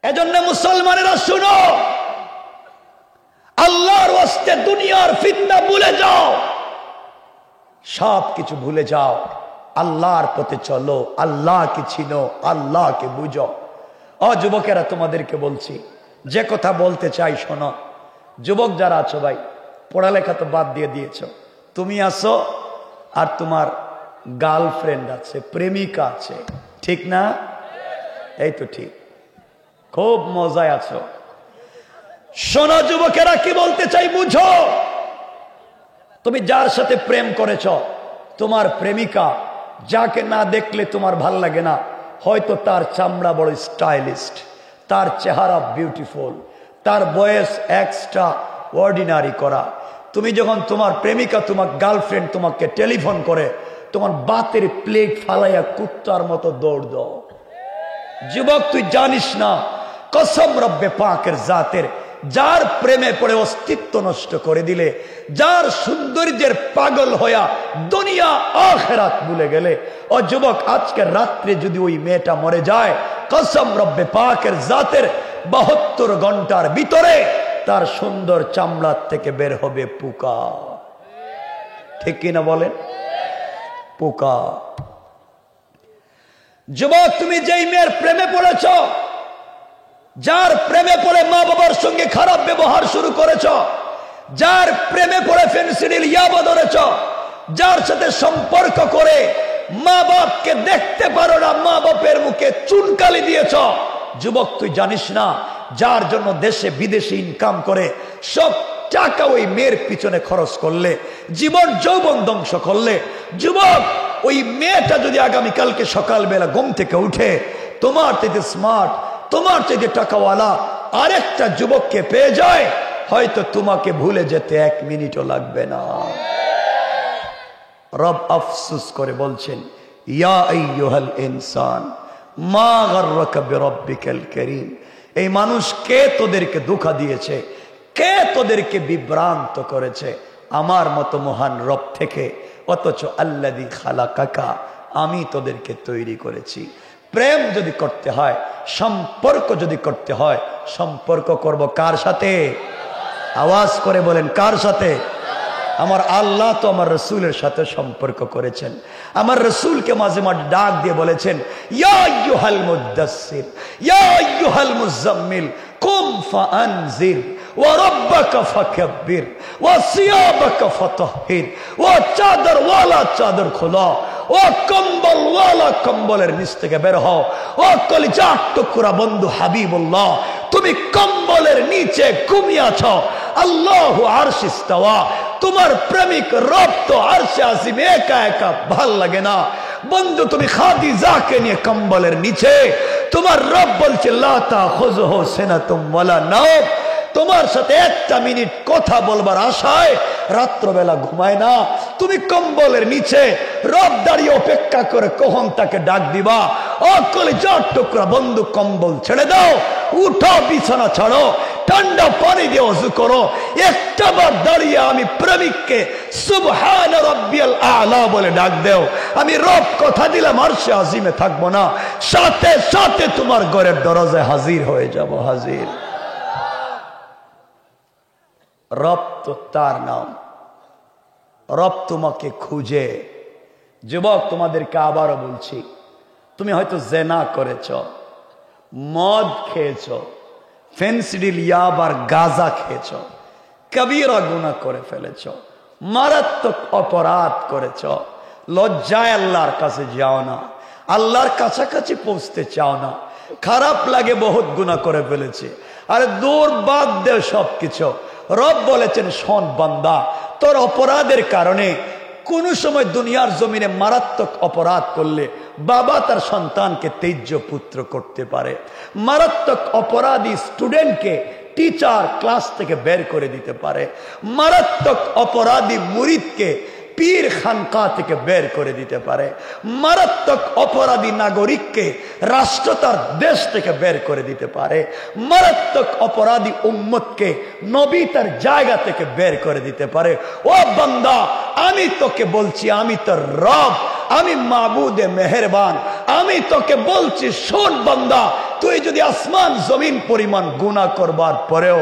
এজন্য মুসলমানেরা শুনো, আল্লাহর ওয়াস্তে দুনিয়ার ফিতনা ভুলে যাও, সব কিছু ভুলে যাও, আল্লাহর পথে চলো, আল্লাহকে চিনো, আল্লাহকে বুঝো। ও যুবকেরা, তোমাদেরকে বলছি, যে কথা বলতে চাই শোনো। যুবক যারা আছো ভাই, পড়ালেখা তো বাদ দিয়ে দিয়েছো, তুমি আছো আর তোমার গার্লফ্রেন্ড আছে, প্রেমিকা আছে, ঠিক না? এই তো ঠিক, খুব মজায় আছো। শোনো যুবকেরা, কি বলতে চাই বুঝো। তুমি যার সাথে প্রেম করেছ, তোমার প্রেমিকা, যাকে না দেখলে তোমার ভাল লাগে না, হয়তো তার চামড়া বড় স্টাইলিস্ট, তার চেহারা বিউটিফুল, তার বয়স এক্সট্রা অর্ডিনারি করা। তুমি যখন তোমার প্রেমিকা, তোমার গার্লফ্রেন্ড তোমাকে টেলিফোন করে, তোমার বাতের প্লেট ফালাইয়া কুত্তার মতো দৌড় দাও। যুবক, তুই জানিস না, কসম রব্বে পাকের জাতের, যার প্রেমে পড়ে অস্তিত্ব নষ্ট করে দিলে, যার সৌন্দর্যের পাগল হইয়া দুনিয়া আখিরাত ভুলে গেলে, ও যুবক, আজকে রাত্রে যদি ওই মেয়েটা মরে যায়, কসম রব্বে পাকের জাতের 72 ঘন্টার ভিতরে তার সুন্দর চামড়ার থেকে বের হবে পোকা। ঠিক কিনা বলেন? পোকা। যুবক, তুমি যেই মেয়ের প্রেমে পড়েছ, যার প্রেমে পড়ে মা বাবার সঙ্গে খারাপ ব্যবহার শুরু করেছ, যার প্রেমে পড়ে ফেন্সিডিল ইয়াবা ধরেছ, যার সাথে সম্পর্ক করে মা বাপকে দেখতে পারো না, মা বাপের মুখে চুনকালি দিয়েছ, যুবক তুই জানিস না, যার জন্য দেশে বিদেশে ইনকাম করে সব টাকা ওই মেয়ের পিছনে খরচ করলে, জীবন যৌবন ধ্বংস করলে, যুবক ওই মেয়েটা যদি আগামীকালকে সকালবেলা ঘুম থেকে উঠে তোমার চাইতে স্মার্ট, তোমার চাইতে টাকাওয়ালা আরেকটা যুবককে পেয়ে যায়, হয়তো তোমাকে ভুলে যেতে 1 মিনিটও লাগবে না। রব আফসোস করে বলছেন, ইয়া আইয়ুহাল ইনসান মা গাররাকা বিরাব্বিকাল কারীম। এই মানুষ কে তোদেরকে ধোঁকা দিয়েছে, কে তোদেরকে বিভ্রান্ত করেছে আমার মতো মহান রব থেকে, অথচ আল্লাযী খালাকাকা, আমি তোদেরকে তৈরি করেছি। প্রেম যদি করতে হয়, সম্পর্ক যদি করতে হয়, সম্পর্ক করব কার সাথে? আওয়াজ করে বলেন, কার সাথে? আমার আল্লাহ তো আমার রসুলের সাথে সম্পর্ক করেছেন। আমার রসুলকে মাঝে মাঝে ডাক দিয়ে বলেছেন, ইয়া আইয়ুহাল মুদাসসির ইয়া আইয়ুহাল মুজাম্মিল কুম ফাআনজির ওয়া রাব্বাকা ফাকাব্বির ওয়া সিয়াবাকা ফাতাহহির ওয়া চাদর ওয়ালা চাদর খোলা, ও কম্বল ওয়ালা কম্বলের নিচ থেকে বের হও। ও কলিজার টুকরা বন্ধু হাবিবুল্লাহ, তুমি কম্বলের নিচে ঘুমিয়ে আছো, আল্লাহু আরশে ইস্তাওয়া, তোমার প্রেমিক রব তো আরশে আজিম একা একা ভাল লাগে না। বন্ধু, তুমি খাদিজাকে নিয়ে কম্বলের নিচে, তোমার রব বলছে লা তাখুযুহু সিনাতুম ওয়ালা নাওম, তোমার সাথে 1টা মিনিট কথা বলবার আশায় রাত্রবেলা ঘুমায় না। তুমি কম্বলের নিচে, রব দাঁড়িয়ে অপেক্ষা করে কখন তাকে ডাক দিবা। ও কলিজার টুকরা বন্ধু, কম্বল ছেড়ে দাও, উঠো, বিছানা ছাড়ো, ঠান্ডা পানি দিয়ে ওযু করো, একটা বার দাঁড়িয়ে আমি প্রেমিককে সুবহান রাব্বিয়াল আ'লা বলে ডাক দেও। আমি রব কথা দিলাম আরশে আজিমে থাকবো না, সাথে সাথে তোমার ঘরের দরজায় হাজির হয়ে যাব। হাজির। রব তো তার নাম, রব তোমাকে খুঁজে। যুবক, তোমাদেরকে আবারও বলছি, তুমি হয়তো জেনা করেছ, মদ খেয়েছ, ফেন্সিডিল ইয়াবার গাঁজা খেয়েছ, কবিরা গুনাহ করে ফেলেছ, মারাত্মক অপরাধ করেছ, লজ্জায় আল্লাহর কাছে যাও না, আল্লাহর কাছাকাছি পৌঁছতে চাও না, খারাপ লাগে বহুত গুনাহ করে ফেলেছে। আরে দূর বাদ দে সব কিছু। রব বলেছেন, শোন বান্দা, তোর অপরাধের কারণে কোন সময় দুনিয়ার জমিনে মারাত্মক অপরাধ করলে বাবা তার সন্তানকে তেজ্য পুত্র করতে পারে। মারাত্মক অপরাধী স্টুডেন্টকে টিচার ক্লাস থেকে বের করে দিতে পারে। মারাত্মক অপরাধী মুরিদকে পীর খানকা থেকে বের করে দিতে পারে। মারাত্মক অপরাধী নাগরিককে রাষ্ট্র তার দেশ থেকে বের করে দিতে পারে। মারাত্মক অপরাধী উম্মতকে নবী তার জায়গা থেকে বের করে দিতে পারে। ও বান্দা, আমি তোকে বলছি, আমি তোর রব, আমি মাবুদে মেহেরবান, আমি তোকে বলছি, শোন বান্দা, তুই যদি আসমান জমিন পরিমাণ গুনাহ করবার পরেও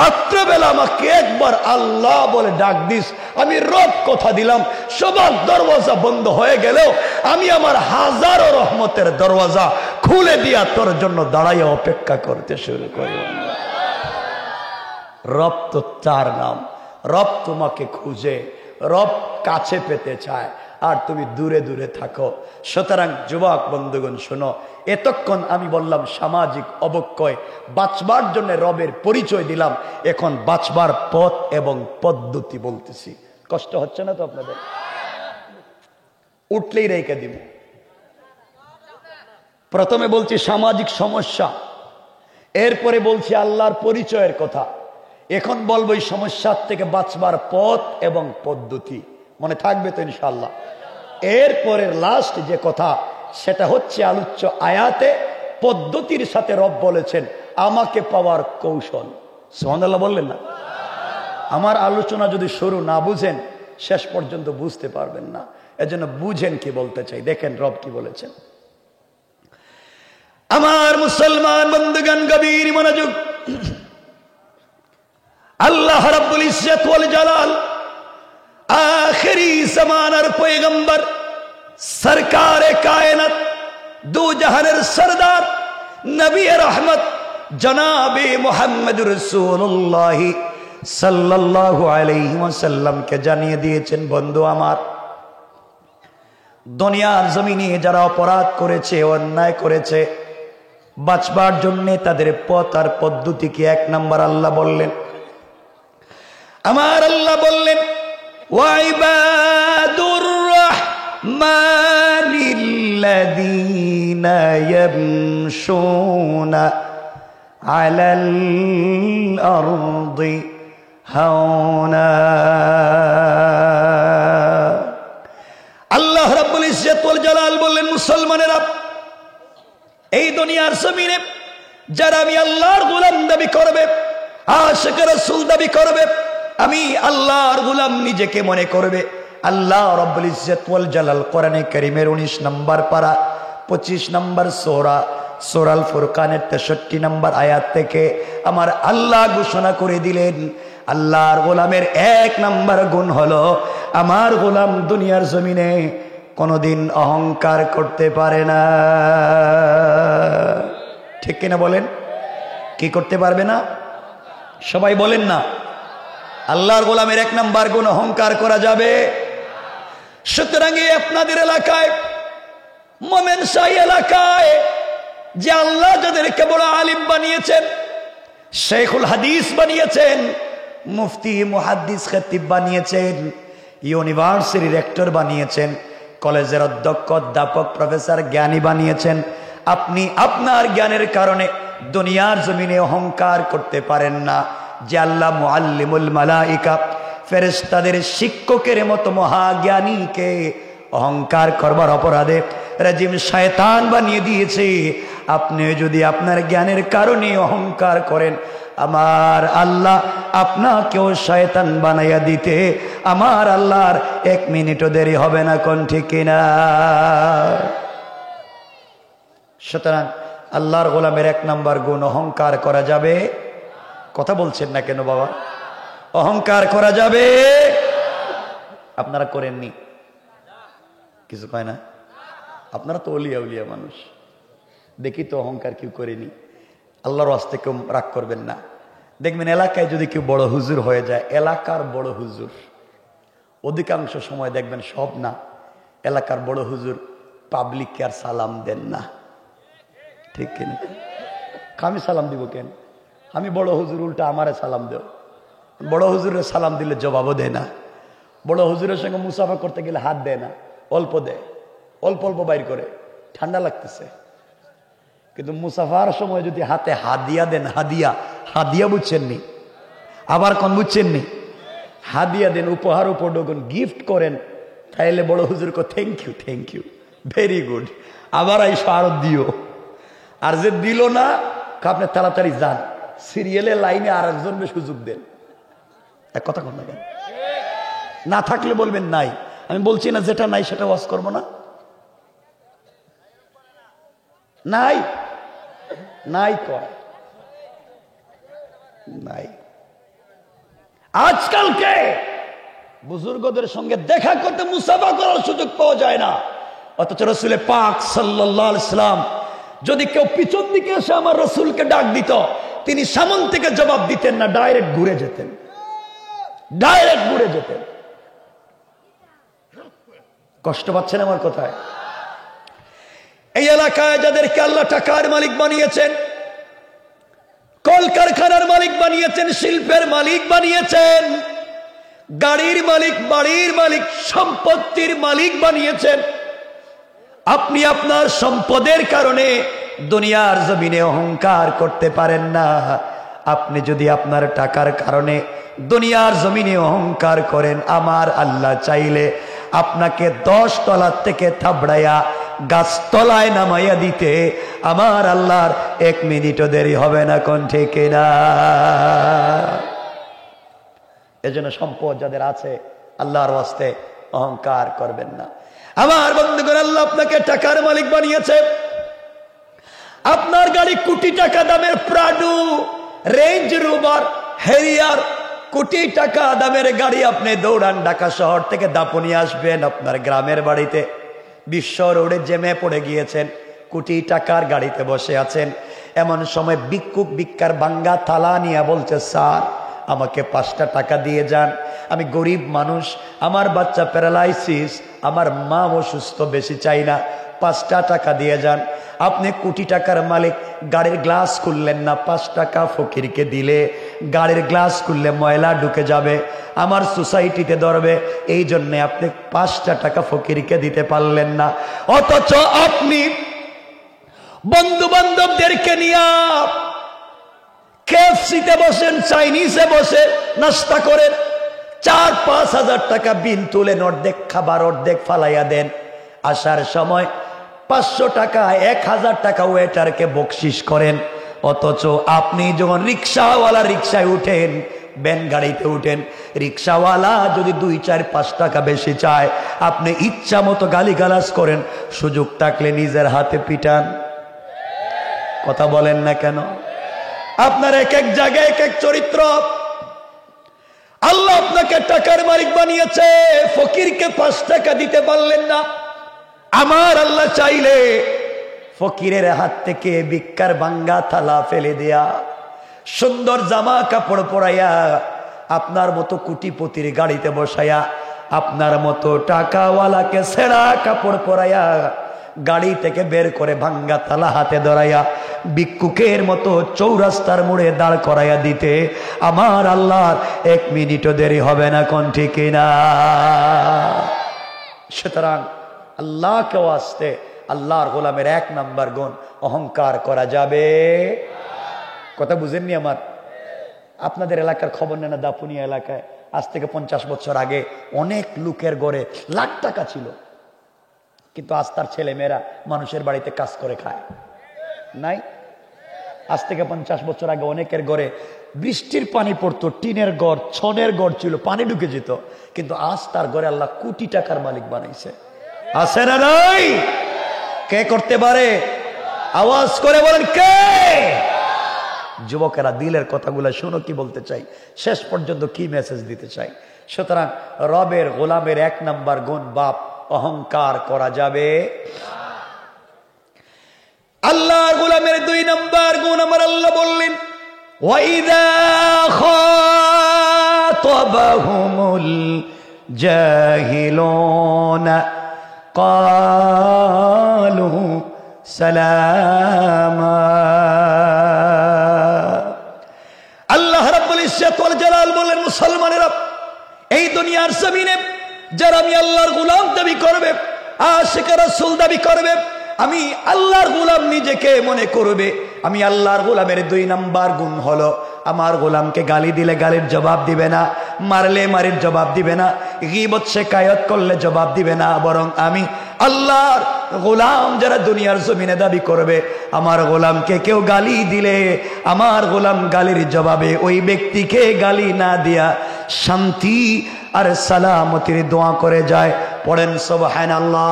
রাত্রেবেলা আমাকে একবার আল্লাহ বলে ডাক দিস, আমি রব কথা দিলাম সবার দরওয়াজা বন্ধ হয়ে গেলেও আমি আমার হাজারো রহমতের দরওয়াজা খুলে দিয়া তোর জন্য দাঁড়াইয়া অপেক্ষা করতে শুরু করি। রব তো তার নাম, রব তোমাকে খুঁজে, রব কাছে পেতে চায় আর তুমি দূরে দূরে থাকো। সুতরাং যুবক বন্ধুগণ শোনো, এতক্ষণ আমি বললাম সামাজিক অবক্ষয়, বাঁচবার জন্য রবের পরিচয় দিলাম, এখন বাঁচবার পথ এবং পদ্ধতি বলতেছি। কষ্ট হচ্ছে না তো আপনাদের? উঠলেই রেখে দিব। প্রথমে বলছি সামাজিক সমস্যা, এরপরে বলছি আল্লাহর পরিচয়ের কথা, এখন বলবো এই সমস্যার থেকে বাঁচবার পথ এবং পদ্ধতি। মনে থাকবে তো ইনশাআল্লাহ? এরপরে লাস্ট যে কথা সেটা হচ্ছে আলোচ্য আয়াতে পদ্ধতির সাথে রব বলেছেন আমাকে পাওয়ার কৌশল। সুবহানাল্লাহ বললেন না? আমার আলোচনা যদি শুরু না বুঝেন শেষ পর্যন্ত বুঝতে পারবেন না, এজন্য বুঝেন কি বলতে চাই। দেখেন রব কি বলেছেন। আমার মুসলমান বন্ধুগণ গভীর মনোযোগ। আল্লাহ রাব্বুল ইজ্জত ওয়াল জালাল आखिरी जमानार पैगम्बर सरकार कायनात दो जहानेर सरदार नबी रहमत जनाबे मुहम्मद रसूलुल्लाह सल्लल्लाहु अलैहि वसल्लम के जानिए दिएছেন বন্ধু আমার, দুনিয়ার জমিনে যারা অপরাধ করেছে, অন্যায় করেছে, বাঁচবার জন্য তাদের পথ আর পদ্ধতি কি? এক নাম্বার আল্লাহ বললেন, আমার আল্লাহ বললেন وعباد الرحمن الذين يمشون على الأرض هونا। আল্লাহ রাব্বুল ইজ্জত ওয়াল জালাল বললেন মুসলমানেরা, এই দুনিয়ার জমিনে যারা আমি আল্লাহর গোলাম দাবি করবে, আশিক রাসূল দাবি করবে, আমি আল্লাহর গোলাম নিজেকে মনে করবে, আল্লাহ রাব্বুল ইজ্জত ওয়াল জালাল কোরআনে কারীমের 19 নম্বর পারা 25 নম্বর সূরা সূরাল ফুরকানের 63 নম্বর আয়াত থেকে আমার আল্লাহ ঘোষণা করে দিলেন আল্লাহর গোলামের এক নম্বর গুণ হলো আমার গোলাম দুনিয়ার জমিনে কোনোদিন অহংকার করতে পারে না। ঠিক কিনা বলেন? কি করতে পারবে না? সবাই বলেন না। আল্লাহর গোলামের এক নাম্বার গুণ অহংকার করা যাবে। সুতরাং আপনাদের এলাকায় মোমেনশাহী এলাকায় যে আল্লাহ যাদেরকে বড় আলিম বানিয়েছেন, শেখুল হাদিস বানিয়েছেন, মুফতি মুহাদ্দিস খতিব বানিয়েছেন, ইউনিভার্সিটির রেক্টর বানিয়েছেন, কলেজের অধ্যক্ষ অধ্যাপক প্রফেসর জ্ঞানী বানিয়েছেন, আপনি আপনার জ্ঞানের কারণে দুনিয়ার জমিনে অহংকার করতে পারেন না। যে আল্লাহ মুআল্লিমুল মালাইকা ফেরেশতাদের শিক্ষকের মতো মহাজ্ঞানীকে অহংকার করবার অপরাধে রাজিম শয়তান বানিয়ে দিয়েছে, আপনি যদি আপনার জ্ঞানের কারণে অহংকার করেন, আমার আল্লাহ আপনাকেও শয়তান বানাইয়া দিতে আমার আল্লাহর 1 মিনিটও দেরি হবে না। কোন ঠিক কিনা? সুতরাং আল্লাহর গোলামের 1 নাম্বার গুণ অহংকার করা যাবে। কথা বলছেন না কেন বাবা? অহংকার করা যাবে? আপনারা করেননি, কিছু কয় না? আপনারা তো ওলিয়া উলিয়া মানুষ, দেখি তো অহংকার কেউ করেনি। আল্লাহর ওয়াস্তে কেউ রাগ করবেন না। দেখবেন এলাকায় যদি কেউ বড় হুজুর হয়ে যায়, এলাকার বড় হুজুর, অধিকাংশ সময় দেখবেন, সব না, এলাকার বড় হুজুর পাবলিককে আর সালাম দেন না। ঠিক কিনা? আমি সালাম দিব কেন? আমি বড় হুজুর, উল্টা আমারে সালাম দেও। বড় হুজুরের সালাম দিলে জবাবও দেয় না। বড় হুজুরের সঙ্গে মুসাফা করতে গেলে হাত দেয় না, অল্প দেয়, অল্প অল্প বাইর করে, ঠান্ডা লাগতেছে। কিন্তু মুসাফার সময় যদি হাতে হাদিয়া দেন, হাদিয়া, হাদিয়া বুঝছেননি? আবার কোন বুঝছেননি? হাদিয়া দেন, উপহার উপঢৌকন গিফট করেন, তাইলে বড় হুজুরকে thank you, thank you, very good, আবার আইসো আরো দিও। আর যে দিল না, আপনি তাড়াতাড়ি যান, সিরিয়ালে লাইনে আর একজন সুযোগ দেন। এক কথা কন না কেন? না থাকলে বলবেন নাই। আমি বলছি না যেটা নাই সেটা ওয়াজ করবো না, নাই নাই কয় নাই। আজকালকে বুজুর্গদের সঙ্গে দেখা করতে, মুসাফা করার সুযোগ পাওয়া যায় না, অথচ রাসূল পাক সাল্লাল্লাহু আলাইহি সাল্লাম যদি কেউ পিছন দিকে এসে আমার রাসূলকে ডাক দিত, তিনি সামন থেকে জবাব দিতেন না, ডাইরেক্ট ঘুরে যেতেন, ডাইরেক্ট ঘুরে যেতেন। কষ্ট পাচ্ছেন আমার কথায়? এই এলাকায় যাদেরকে আল্লাহ টাকার মালিক বানিয়েছেন, কলকারখানার মালিক বানিয়েছেন, শিল্পের মালিক বানিয়েছেন, গাড়ির মালিক, বাড়ির মালিক, সম্পত্তির মালিক বানিয়েছেন, আপনি আপনার সম্পদের কারণে দুনিয়ার জমিনে অহংকার করতে পারেন না। আপনি যদি আপনার টাকার কারণে দুনিয়ার জমিনে অহংকার করেন, আমার আল্লাহ চাইলে আপনাকে 10 তলা থেকে থাবড়াইয়া গাছতলায় নামাইয়া দিতে আমার আল্লাহর 1 মিনিটও দেরি হবে না। কোন ঠিক না? এজন্য সম্পদ যাদের আছে আল্লাহর ওয়াস্তে অহংকার করবেন না। আমার বন্ধুগণ, আল্লাহ আপনাকে টাকার মালিক বানিয়েছে। আপনার গাড়ি কোটি টাকা দামের প্রাডু, রেঞ্জ রোভার, হ্যারিয়ার, কোটি টাকা দামের গাড়ি আপনি দৌড়ান, ঢাকা শহর থেকে দাপনি আসবেন আপনার গ্রামের বাড়িতে, বিশ্ব রোডে জ্যামে পড়ে গিয়েছেন, কোটি টাকার গাড়িতে বসে আছেন। এমন সময় ভিক্ষুক ভিক্ষার ভাঙ্গা থালা নিয়ে বলছে, স্যার আমাকে 5টা টাকা দিয়ে যান, আমি গরিব মানুষ, আমার বাচ্চা প্যারালাইসিস, আমার মা অসুস্থ, বেশি চাই না, 5টা টাকা দিয়ে যান। আপনি কোটি টাকার মালিক, গাড়ির গ্লাস খুললেন না, 5 টাকা ফকিরকে দিলে গাড়ির গ্লাস খুললে ময়লা ঢুকে যাবে, আমার সোসাইটিতে ধরবে, এই জন্য আপনি 5টা টাকা ফকিরকে দিতে পারলেন না। অথচ আপনি বন্ধু বান্ধবদেরকে নিয়ে কেএফসিতে বসেন, চাইনিজে বসে নাস্তা করেন, 4-5 হাজার টাকা বিল তুলেন, অর্ধেক খাবার অর্ধেক ফালাইয়া দেন। আসার সময় 500 টাকা 1000 টাকা ওয়েটারকে বকশিস করেন। অথচ আপনি যখন রিক্সাওয়ালা রিক্সায় উঠেন, ভ্যান গাড়িতে উঠেন, রিক্সাওয়ালা যদি 2-4-5 টাকা বেশি চায়, আপনি ইচ্ছা মতো গালিগালাজ করেন, সুযোগ থাকলে নিজের হাতে পিটান। কথা বলেন না কেন? আপনার এক এক জায়গায় এক এক চরিত্র। আল্লাহ আপনাকে টাকার মালিক বানিয়েছে, ফকিরকে 5 টাকা দিতে পারলেন না। আমার আল্লাহ চাইলে ফকিরের হাত থেকে ভিক্ষার ভাঙ্গা থালা ফেলে দেয়া, সুন্দর জামা কাপড় পরাইয়া, আপনার মতো কোটিপতির গাড়িতে বসাইয়া, আপনার মতো টাকাওয়ালাকে ছেঁড়া কাপড় পরাইয়া গাড়ি থেকে বের করে ভাঙ্গা থালা হাতে ধরাইয়া ভিক্ষুকের মতো চৌরাস্তার মোড়ে দাঁড় করাইয়া দিতে আমার আল্লাহর 1 মিনিটও দেরি হবে না। কোন ঠিক না? সুতরাং আল্লাহকেও আসতে আল্লাহর গোলামের 1 নাম্বার গুণ, অহংকার করা যাবে। কথা বুঝেননি আমার? আপনাদের এলাকার খবর নেন না, দাপুনিয়া এলাকায় আজ থেকে 50 বছর আগে অনেক লোকের ঘরে লাখ টাকা ছিল, কিন্তু আজ তার ছেলে মেয়েরা মানুষের বাড়িতে কাজ করে খায় নাই। আজ থেকে 50 বছর আগে অনেকের ঘরে বৃষ্টির পানি পড়তো, টিনের ঘর, ছনের ঘর ছিল, পানি ঢুকে যেত, কিন্তু আজ তার ঘরে আল্লাহ কোটি টাকার মালিক বানাইছে। আছে না নাই? কে করতে পারে? আওয়াজ করে বলেন কে? যুবকেরা দিলের কথাগুলো শুনো, কি বলতে চাই, শেষ পর্যন্ত কি মেসেজ দিতে চাই। সুতরাং রবের গোলামের 1 নাম্বার গুণ, বাপ, অহংকার করা যাবে। আল্লাহর গোলামের 2 নাম্বার গুণ আমার আল্লাহ বললেন, ওয়াইদা খাতাবাহুমুল জাহিলুনা ক্বালু সালামা। আল্লাহ রাব্বুল ইজ্জত ওয়াল জালাল বলেন, মুসলমানেরা, এই দুনিয়ার জমিনে যারা আমি আল্লাহর গোলাম দাবি করবে, আশিক রাসূল দাবি করবে, আমি আল্লাহর গোলাম নিজেকে মনে করবে, আমি আল্লাহর গোলামের 2 নাম্বার গুণ হলো, আমার গোলামকে গালি দিলে গালির জবাব দিবে না, মারলে মারির জবাব দিবে না, গীবত শিকায়ত করলে জবাব দিবে না, বরং আমি আল্লাহর গোলাম যারা দুনিয়ার জমিনে দাবি করবে, আমার গোলামকে কেউ গালি দিলে আমার গোলাম গালির জবাবে ওই ব্যক্তিকে গালি না দিয়া শান্তি আর সালামতির দোয়া করে যায়। পড়েন সুবহানাল্লাহ,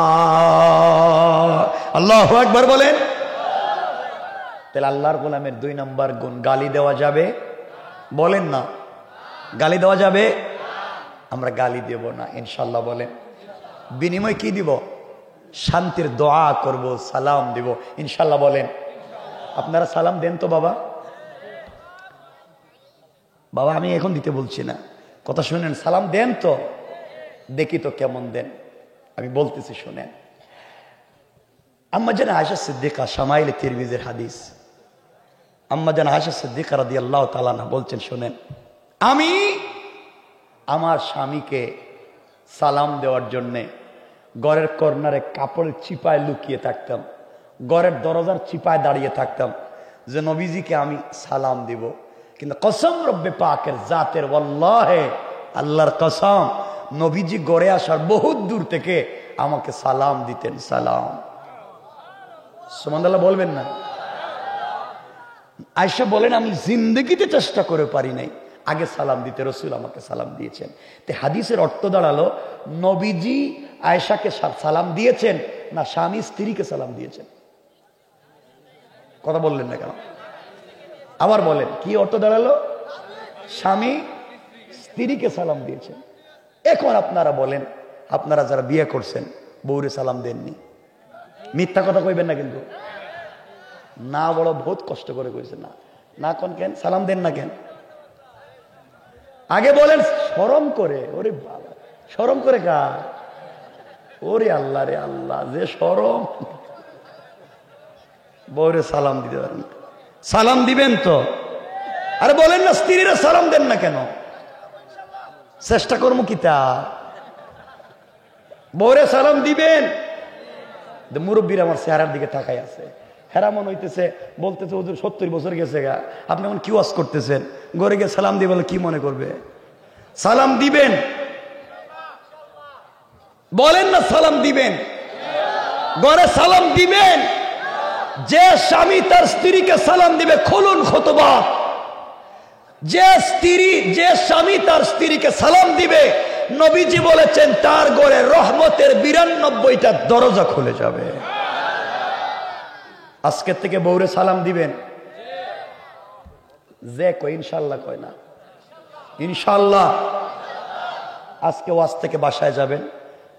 আল্লাহু আকবার বলেন। তাহলে আল্লাহর গোলামের 2 নম্বর গুণ, গালি দেওয়া যাবে? বলেন না, গালি দেওয়া যাবে? আমরা গালি দেব না ইনশাল্লাহ। বলেন বিনিময় কি দিব? শান্তির দোয়া করব, সালাম দিব ইনশাল্লাহ। বলেন আপনারা সালাম দেন তো বাবা? বাবা আমি এখন দিতে বলছি না, কথা শুনেন, সালাম দেন তো? দেখি তো কেমন দেন, আমি বলতেছি শুনেন। আম্মা জান আয়েশা সিদ্দিকা, শামাইলে তিরমিজির হাদিস, আম্মা জান আয়েশা সিদ্দিকা রাদিয়াল্লাহু তাআলা আনহা বলছেন শুনেন, আমি আমার স্বামীকে সালাম দেওয়ার জন্যে ঘরের কর্নারে কাপড়ের চিপায় লুকিয়ে থাকতাম, ঘরের দরজার চিপায় দাঁড়িয়ে থাকতাম যে নবীজিকে আমি সালাম দিব। কিন্তু কসম রব্বে পাকের জাতের, ওয়াল্লাহে আল্লাহর কসম, নবীজি গড়ে আসার বহুত দূর থেকে আমাকে সালাম দিতেন। সালাম সুবহানাল্লাহ বলবেন না? আয়েশা বলেন আমি জিন্দগিতে চেষ্টা করে পারি নাই, আগে সালাম দিতে রসুল আমাকে সালাম দিয়েছেন। তে হাদিসের অর্থ দাঁড়ালো, নবীজি আয়েশাকে সালাম দিয়েছেন না স্বামী স্ত্রীকে সালাম দিয়েছেন? কথা বললেন না কেন? আবার বলেন কি অর্থ দাঁড়ালো? স্বামী স্ত্রীকে সালাম দিয়েছেন। এখন আপনারা বলেন, আপনারা যারা বিয়ে করছেন বউরে সালাম দেননি? মিথ্যা কথা কইবেন না কিন্তু, না বড় বহুত কষ্ট করে কইছে না, না কোন কেন সালাম দেন না কেন? আগে বলেন শরম করে। ওরে বাবা, শরম করে কার? ওরে আল্লাহ রে আল্লাহ, যে শরম। বউরে সালাম দিতে পারেন? সালাম দিবেন তো? আরে বলেন না স্ত্রীরা সালাম দেন না কেন? চেষ্টা করবো কি তা? বউরে সালাম দিবেন। মুরব্বীর আমার চেহারার দিকে তাকাই আছে, হেরামন হইতেছে, বলতেছে হুজুর 70 বছর গেছে গা, আপনি এখন কি ওয়াজ করতেছেন? ঘরে গিয়ে সালাম দিয়ে বলে কি মনে করবে? সালাম দিবেন? বলেন না সালাম দিবেন? ঘরে সালাম দিবেন? যে স্বামী তার স্ত্রীকে সালাম দিবে, খুলুন খুতবা, যে স্বামী তার স্ত্রীকে সালাম দিবে, নবীজি বলেছেন তার ঘরে রহমতের 92টা দরজা খুলে যাবে। আজকের থেকে বউরে সালাম দিবেন? যে কয় ইনশাল্লাহ কয় না? ইনশাল্লাহ। আজকে ওয়াজ থেকে বাসায় যাবেন,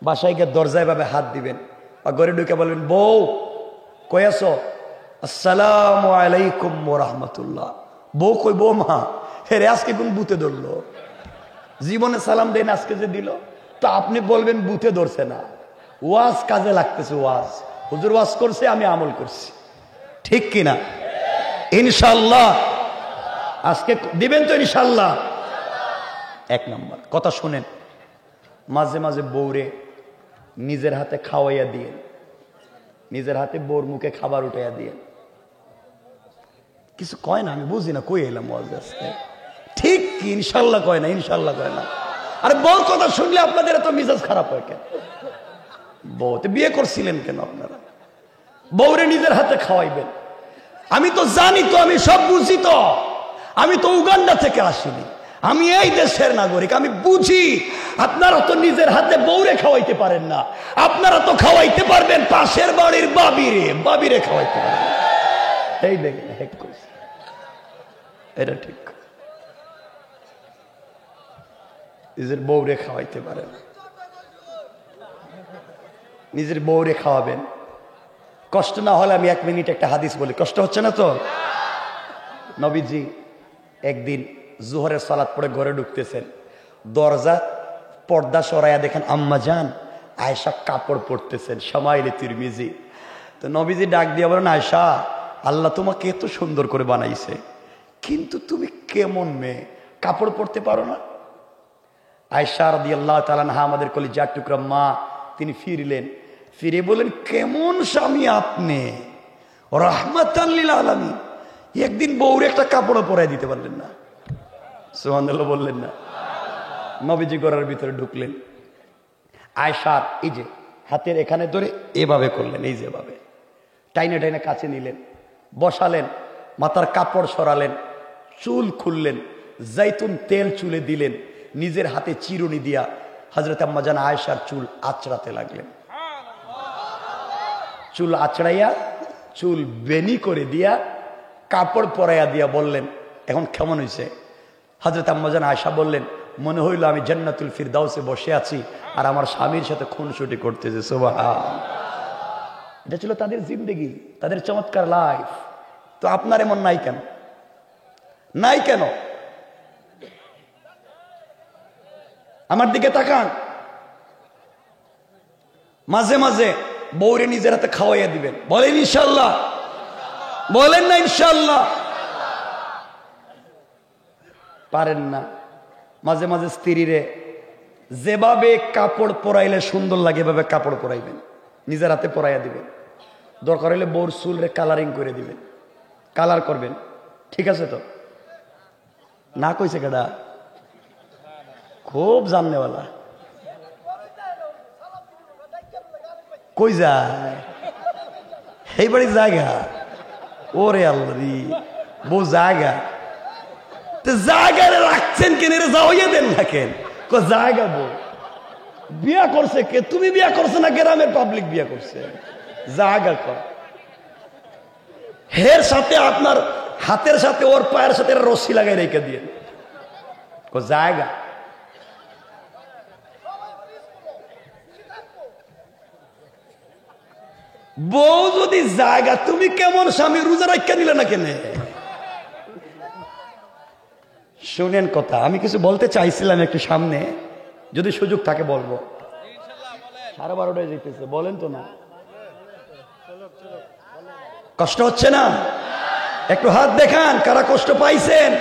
বাসায় গিয়ে দরজায় ভাবে হাত দিবেন আর ঘরে ঢুকে বলবেন বউ কই আছো? আসসালামু আলাইকুম ওয়া রাহমাতুল্লাহ। বউ কই বউ মা, হেরে আজকে কোন বুতে ধরলো? জীবনে সালাম দেন, আজকে যে দিল। তো আপনি বলবেন বুতে ধরছে না, ওয়াজ কাজে লাগতেছে। ওয়াজ হুজুর ওয়াজ করছে, আমি আমল করছি, ঠিক কিনা? ইনশাল্লাহ আজকে দিবেন তো ইনশাল্লাহ? 1 নম্বর কথা শুনেন, মাঝে মাঝে বউরে নিজের হাতে খাওয়াইয়া দিয়ে, নিজের হাতে বউর মুখে খাবার উঠাইয়া দিয়ে। কিছু কয় না, আমি বুঝি না, কই এলাম ওয়াজ আজকে? ঠিক কি ইনশাল্লাহ কয় না? ইনশাল্লাহ কয় না। আরে বউর কথা শুনলে আপনাদের এত মিজাজ খারাপ হয় কেন? বউতে বিয়ে করছিলেন কেন আপনারা? বউরে নিজের হাতে খাওয়াইবেন। আমি তো জানি তো, আমি সব বুঝি তো, আমি তো উগান্ডা থেকে আসিনি, আমি এই দেশের নাগরিক, আমি বুঝি। আপনারা তো নিজের হাতে বউরে খাওয়াইতে পারেন না, আপনারা তো খাওয়াইতে পারবেন পাশের বাড়ির বাবিরে খাওয়াইতে পারবেন। এই দেখেন হেক কইছে, এটা ঠিক। নিজের বউরে খাওয়াইতে পারেন, নিজের বউরে খাওয়াবেন। কষ্ট না হলে আমি 1 মিনিট একটা হাদিস বলি, কষ্ট হচ্ছে না তো? নবীজি একদিন জোহরের সালাত পড়ে ঘরে ঢুকতেছেন, দরজা পর্দা সরাইয়া দেখেন আম্মা জান আয়েশা কাপড় পরতেছেন, শামাইলে তিরমিজি। তো নবীজি ডাক দিয়ে বলেন আয়েশা, আল্লাহ তোমাকে এত সুন্দর করে বানাইছে, কিন্তু তুমি কেমন মেয়ে, কাপড় পরতে পারো না? আয়েশা রাদিয়াল্লাহু তাআলা আনহা, আমাদের কলিজার টুকরা মা, তিনি ফিরলেন, ফিরে বলেন কেমন স্বামী আপনি, রাহমাতাল লিল আলামিন, একদিন বউরে একটা কাপড় পরাই দিতে পারলেন না? সুবহানাল্লাহ বললেন না? নবীজি ঘরের ভিতরে ঢুকলেন, আয়েশা এই যে হাতের এখানে ধরে এভাবে করলেন, এই যেভাবে টাইনে টাইনে কাছে নিলেন, বসালেন, মাথার কাপড় সরালেন, চুল খুললেন, জাইতুন তেল চুলে দিলেন, নিজের হাতে চিরুনি দিয়া হযরত আম্মা জান আয়েশার চুল আঁচড়াতে লাগলেন। চুল আঁচড়াইয়া চুল বেনি করে দিয়া কাপড় পরাইয়া দিয়া বললেন, এখন কেমন হয়েছে? হযরত আম্মা জান আয়েশা বললেন, মনে হইল আমি জান্নাতুল ফিরদাউসে বসে আছি আর আমার স্বামীর সাথে খুনসুটি করতেছে। সুবহান। এটা ছিল তাদের জিন্দেগি, তাদের চমৎকার লাইফ। তো আপনার এমন নাই কেন? নাই কেন? আমার দিকে তাকান। মাঝে মাঝে বউরে নিজের হাতে খাওয়াইয়া দিবেন, বলেন ইনশাআল্লাহ। বলেন না ইনশাআল্লাহ? পারেন না? মাঝে মাঝে স্ত্রীরে যেভাবে কাপড় পরাইলে সুন্দর লাগে এভাবে কাপড় পরাইবেন, নিজের হাতে পরাইয়া দিবেন। দরকার হলে বউর চুলরে কালারিং করে দিবেন, কালার করবেন। ঠিক আছে তো? না কইছে কেডা? খুব জাননেওয়ালা। কই যায়? এই বাড়ি জায়গা? ওরে আল্লাহরি, বউ জায়গা তো জায়গায় রাখছেন কেন? এর যাওয়াইয়া দেন না কেন? জায়গা বউ বিয়া করছে কে? তুমি বিয়া করছো না গ্রামের পাবলিক বিয়া করছে? জায়গা কর। হের সাথে আপনার হাতের সাথে ওর পায়ের সাথে রশি লাগাই রেখে দিয়ে জায়গা। বউ যদি জায়গা, তুমি কেমন স্বামী? রোজা রাখা নিলে না কেন? শুনেন কথা, আমি কিছু বলতে চাইছিলাম একটু সামনে, যদি সুযোগ থাকে বলবো। 12:30 যেতেছে, বলেন তো না? কষ্ট হচ্ছে না? একটু হাত দেখান কারা কষ্ট পাইছেন।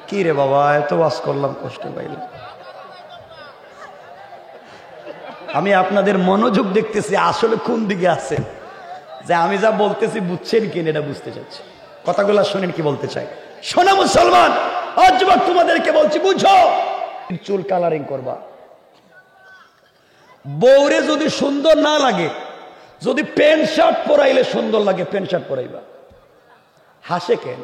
কি রে বাবা, এত ওয়াজ করলাম, কষ্ট পাইলাম। আমি আপনাদের মনোযোগ দেখতেছি আসলে কোন দিকে আছে, যে আমি যা বলতেছি বুঝছেন কিনা এটা বুঝতে চাচ্ছি। কথাগুলো শুনেন কি বলতে চাই। শোনা মুসলমান, আজ যুবক তোমাদেরকে বলছি, বুঝো। চুল কালারিং করবা। বউরে যদি সুন্দর না লাগে, যদি প্যান্ট শার্ট পরাইলে সুন্দর লাগে, প্যান্ট শার্ট পরাইবা। হাসে কেন?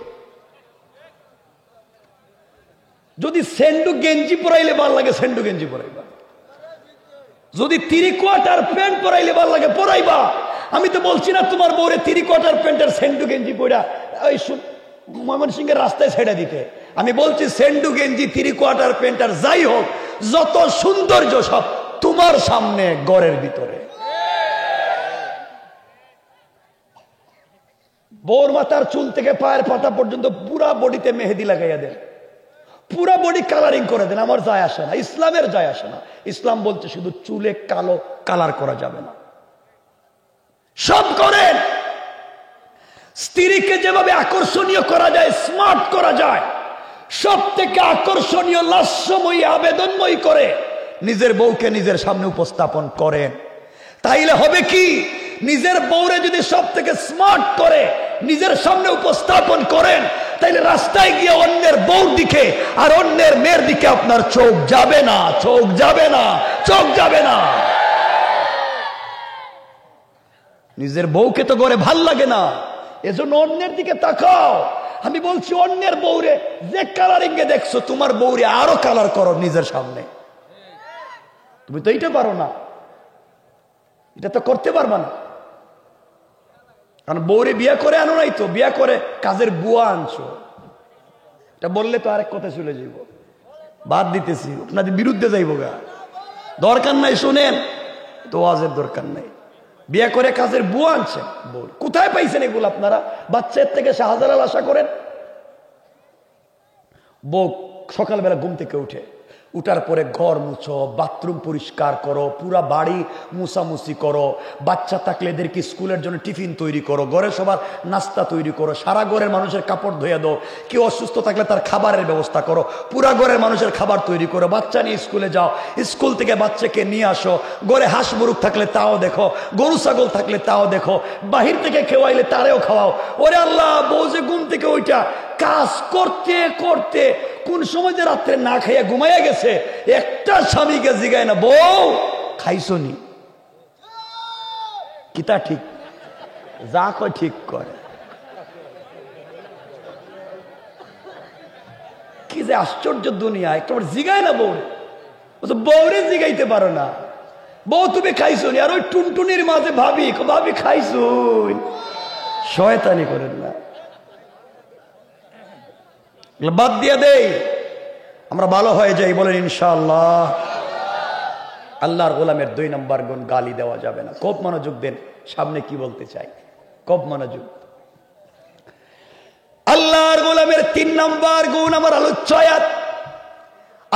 যদি সেন্ডু গেঞ্জি পরাইলে ভাল লাগে, সেন্ডু গেঞ্জি পরাইবা। যদি 3/4 প্যান্ট পরাইলে ভাল লাগে, পরাইবা। আমি তো বলছি না তোমার বউরে 3/4 প্যান্টের সেন্ডু গেঞ্জি পরা ওই ময়মনসিংহের রাস্তায় ছেড়ে দিতে। আমি বলছি সেন্ডু গেঞ্জি 3/4 প্যান্টার যাই হোক, যত সৌন্দর্য সব তোমার সামনে ঘরের ভিতরে। বউর মাথার চুল থেকে পায়ের পাতা পর্যন্ত পুরা বডিতে মেহেদি লাগাইয়া দেন, পুরা বডি কালারিং করে দেন, আমার যায় আসে না, ইসলামের যায় আসে না। ইসলাম বলছে শুধু চুলে কালো কালার করা যাবে না, সব করেন। স্ত্রীকে যেভাবে আকর্ষণীয় করা যায়, স্মার্ট করা যায়, সব থেকে আকর্ষণীয়, লাস্যময়ী, আবেদনময়ী করে নিজের বউকে নিজের সামনে উপস্থাপন করেন। তাইলে হবে কি, নিজের বউরে যদি সব থেকে স্মার্ট করে নিজের সামনে উপস্থাপন করেন, তাইলে রাস্তায় গিয়ে অন্যের বউর দিকে আর অন্যের মেয়ের দিকে আপনার চোখ যাবে না, চোখ যাবে না, চোখ যাবে না। নিজের বউকে তো ঘরে ভাল লাগে না, এজন্য অন্যের দিকে তাকাও। আমি বলছি অন্যের বউরে যে কালারিং এ দেখছো, তোমার বউরে আরো কালার করো নিজের সামনে। তুমি তো এইটা পারো না, এটা তো করতে পারবা না, কারণ বউরে বিয়া করে আনো নাই তো, বিয়া করে কাজের বুয়া আনছো। এটা বললে তো আরেক কথা চলে যাইব, বাদ দিতেছি, আপনাদের বিরুদ্ধে যাইব গা। দরকার নাই, শুনেন তো, ওয়াজের দরকার নাই। বিয়া করে কাজের বুয়া আনছেন, বউ কোথায় পাইছেন এগুলো আপনারা? বাচ্চার থেকে শাহজালাল আশা করেন। বউ সকালবেলা ঘুম থেকে উঠার পরে ঘর মুছো, বাথরুম পরিষ্কার করো, পুরা বাড়ি মুছামুছি করো, বাচ্চা থাকলে এদেরকে স্কুলের জন্য টিফিন তৈরি করো, ঘরে সবার নাস্তা তৈরি করো, সারা ঘরের মানুষের কাপড় ধুয়ে দাও, কেউ অসুস্থ থাকলে তার খাবারের ব্যবস্থা করো, পুরা ঘরের মানুষের খাবার তৈরি করো, বাচ্চা নিয়ে স্কুলে যাও, স্কুল থেকে বাচ্চাকে নিয়ে আসো, ঘরে হাঁস মুরগ থাকলে তাও দেখো, গরু ছাগল থাকলে তাও দেখো, বাহির থেকে খেওয়াইলে তারেও খাওয়াও। ওরে আল্লাহ, বউ যে ঘুম থেকে ওইটা কাজ করতে করতে কোন সময় যে রাত্রে না খাইয়া ঘুমাইয়া গেছে, একটা স্বামীকে জিগায় না, বউ খাইছো নি? কিতা ঠিক যা কয় ঠিক করে। কি যে আশ্চর্য দুনিয়া, একটা জিগায় না বউ, বউরে জিগাইতে পারো না, বউ তুমি খাইছো নি? আর ওই টুনটুনির মাঝে ভাবি, ভাবি খাইছো, শয়তানি করেন না। বাদ দিয়ে দেই, আমরা ভালো হয়ে যাই, বলেন ইনশাআল্লাহ। আল্লাহর গোলামের 2 নম্বর গুণ, গালি দেওয়া যাবে না। খুব মনোযোগ দেন, সামনে কি বলতে চাই, খুব মনোযোগ। আল্লাহর গোলামের 3 নম্বর গুণ আমার আলোচ্য আয়াত।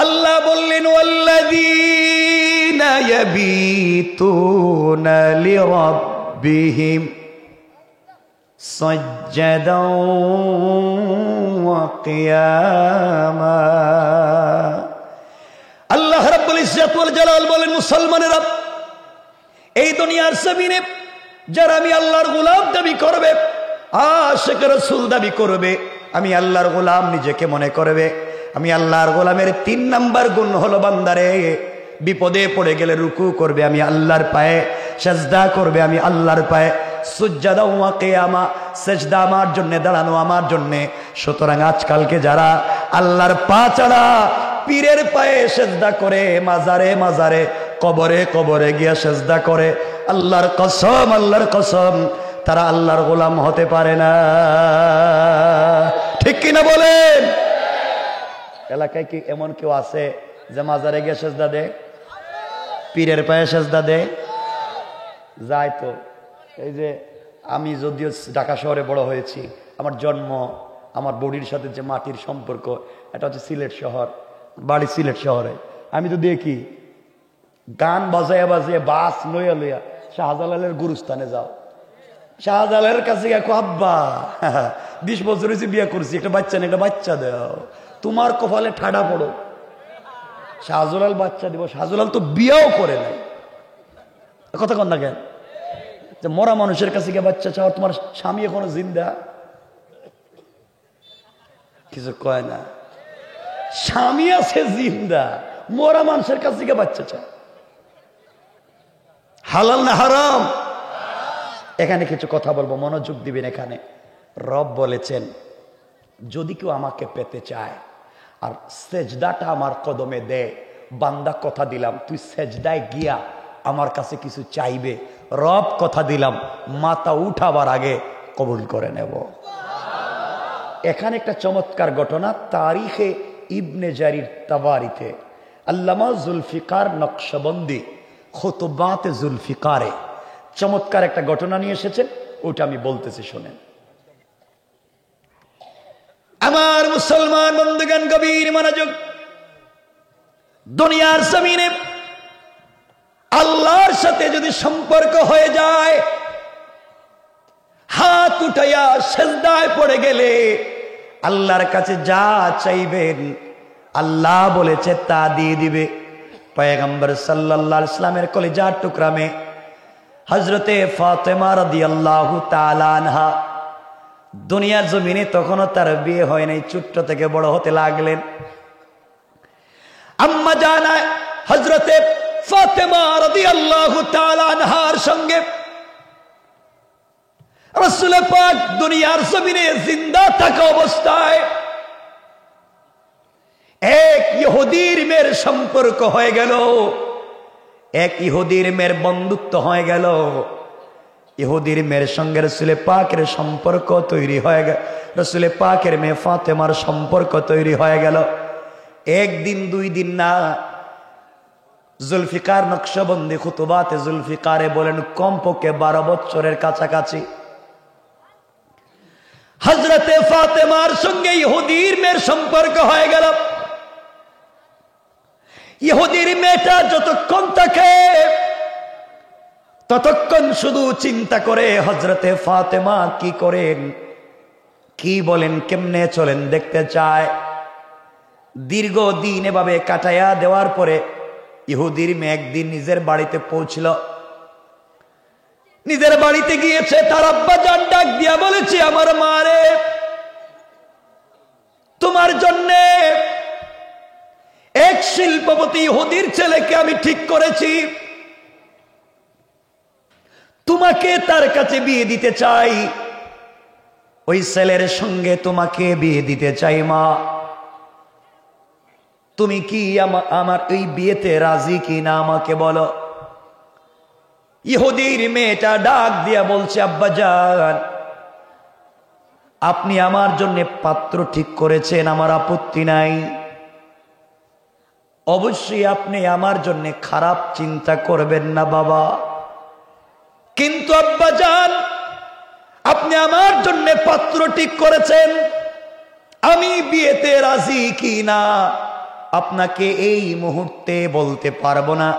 আল্লাহ বললেন ওয়াল্লাযীনা ইয়াবিতুনা লিরাব্বিহিম সাজ্জাদাও ওয়া কিয়ামা। আল্লাহ রাব্বুল ইজ্জত ওয়াল জালাল বলেন, মুসলমানেরা, এই দুনিয়ার জমিনে যারা আমি আল্লাহর গোলাম দাবি করবে, আশিক রাসূল দাবি করবে, আমি আল্লাহর গোলাম নিজেকে মনে করবে, আমি আল্লাহর গোলামের 3 নম্বর গুণ হলো, বান্দারে বিপদে পড়ে গেলে রুকু করবে আমি আল্লাহর পায়ে, সিজদা করবে আমি আল্লাহর পায়ে, সুজদা ওয়া কিয়ামা, সিজদা আমার জন্য, দাঁড়ানো আমার জন্য। সুতরাং আজকালকে যারা আল্লাহর পা ছাড়া পীরের পায়ে সিজদা করে, মাজারে মাজারে, কবরে কবরে গিয়া সিজদা করে, আল্লাহর কসম, আল্লাহর কসম, তারা আল্লাহর গোলাম হতে পারে না। ঠিক কিনা বলেন? এলাকায় কি এমন কেউ আছে যে মাজারে গিয়ে সিজদা দেয়, পীরের পায়ে সিজদা দেয়? যায় তো। এই যে আমি যদিও ঢাকা শহরে বড় হয়েছি, আমার জন্ম, আমার বডির সাথে যে মাটির সম্পর্ক, এটা হচ্ছে সিলেট শহর, বাড়ি সিলেট শহরে। আমি তো দেখি গান বাজাইয়া বাজিয়ে বাস লইয়া লইয়া শাহজালালের গুরুস্থানে যাও, শাহজালালের কাছে গিয়ে আব্বা 20 বছর হয়েছে বিয়ে করছি, একটা বাচ্চা নেই, একটা বাচ্চা দাও, তোমার কপালে ঠাডা পড়ো, শাহজালাল বাচ্চা দিব। শাহজালাল তো বিয়েও করে নাই। কথা কন না কেন? যে মরা মানুষের কাছে গিয়ে বাচ্চা চাও, তোমার স্বামী এখনো জিন্দা, কিছু কয় না। স্বামী আছে জিন্দা, মরা মানুষের কাছে গিয়ে বাচ্চা চাও, হালাল না হারাম? এখানে কিছু কথা বলবো, মনোযোগ দিবেন। এখানে রব বলেছেন, যদি কেউ আমাকে পেতে চায় আর সেজদাটা আমার কদমে দে, বান্দা কথা দিলাম তুই সেজদায় গিয়া আমার কাছে কিছু চাইবে, রব কথা দিলাম মাথা উঠাবার আগে কবুল করে নেব। এখানে একটা চমৎকার ঘটনা, তারিখে ইবনে জারির তাবারিতে আল্লামা জুলফিকার নকশবন্দি খুতুবাতে জুলফিকারে চমৎকার একটা ঘটনা নিয়ে এসেছেন, ওটা আমি বলতেছি, শোনেন। আমার মুসলমান বন্ধুগণ, গভীর মনোযোগ। দুনিয়ার জমিনে আল্লাহর সাথে যদি সম্পর্ক হয়ে যায়, হাত উঠাইয়া সিজদায় পড়ে গেলে আল্লাহর কাছে যা চাইবেন আল্লাহ বলেছে তা দিয়ে দিবে। পয়গম্বর সাল্লাল্লাহু আলাইহি ওয়াসাল্লামের কলিজার টুকরা মেয়ে হযরতে ফাতেমা রাদিয়াল্লাহু তাআলা আনহা, দুনিয়ার জমিনে তখনও তার বিয়ে হয় নাই, ছোট্ট থেকে বড় হতে লাগলেন। আম্মা জানা হযরতে ফাতেমা রাদিয়াল্লাহু তাআলা আনহার সঙ্গে রাসূল পাক দুনিয়ার জমিনে জিন্দা থাকা অবস্থায় এক ইহুদির মেয়ের সম্পর্ক হয়ে গেল, এক ইহুদির মেয়ের বন্ধুত্ব হয়ে গেল। ইহুদির মেয়ের সঙ্গে রাসূল পাকের সম্পর্ক তৈরি হয়ে গেল, রাসূল পাকের মেয়ে ফাতেমার সম্পর্ক তৈরি হয়ে গেল। একদিন 2 দিন না, জুলফিকার নকশবন্দি খুতুবাতে জুলফিকারে বলেন কমপক্ষে 12 বছরের কাছাকাছি হযরতে ফাতেমার সঙ্গে ইহুদির মেয়ের সম্পর্ক হয়ে গেল। ইহুদির মেয়েটা যতক্ষণ থাকে ততক্ষণ শুধু চিন্তা করে হযরতে ফাতেমা কি করেন, কি বলেন, কেমনে চলেন দেখতে চায়। দীর্ঘদিন এভাবে কাটাইয়া দেওয়ার পরে ইহুদির মেয়ে একদিন নিজের বাড়িতে পৌঁছল। নিজের বাড়িতে গিয়েছে, তার আব্বা জান ডাক দিয়া বলেছে, আমার মারে, তোমার জন্যে এক শিল্পপতি ইহুদির ছেলেকে আমি ঠিক করেছি, তোমাকে তার কাছে বিয়ে দিতে চাই, ওই ছেলের সঙ্গে তোমাকে বিয়ে দিতে চাই। মা, তুমি কি আমার এই বিয়েতে রাজি কি না আমাকে বলো। ইহুদির মেয়েটা ডাক দিয়া বলছে, আব্বা জান, আপনি আমার জন্য পাত্র ঠিক করেছেন, আমার আপত্তি নাই। অবশ্যই আপনি আমার জন্য খারাপ চিন্তা করবেন না বাবা। কিন্তু আব্বাজান, আপনি আমার জন্য পাত্র ঠিক করেছেন, আমি বিয়েতে রাজি কি না আপনাকে এই মুহূর্তে বলতে পারবো না।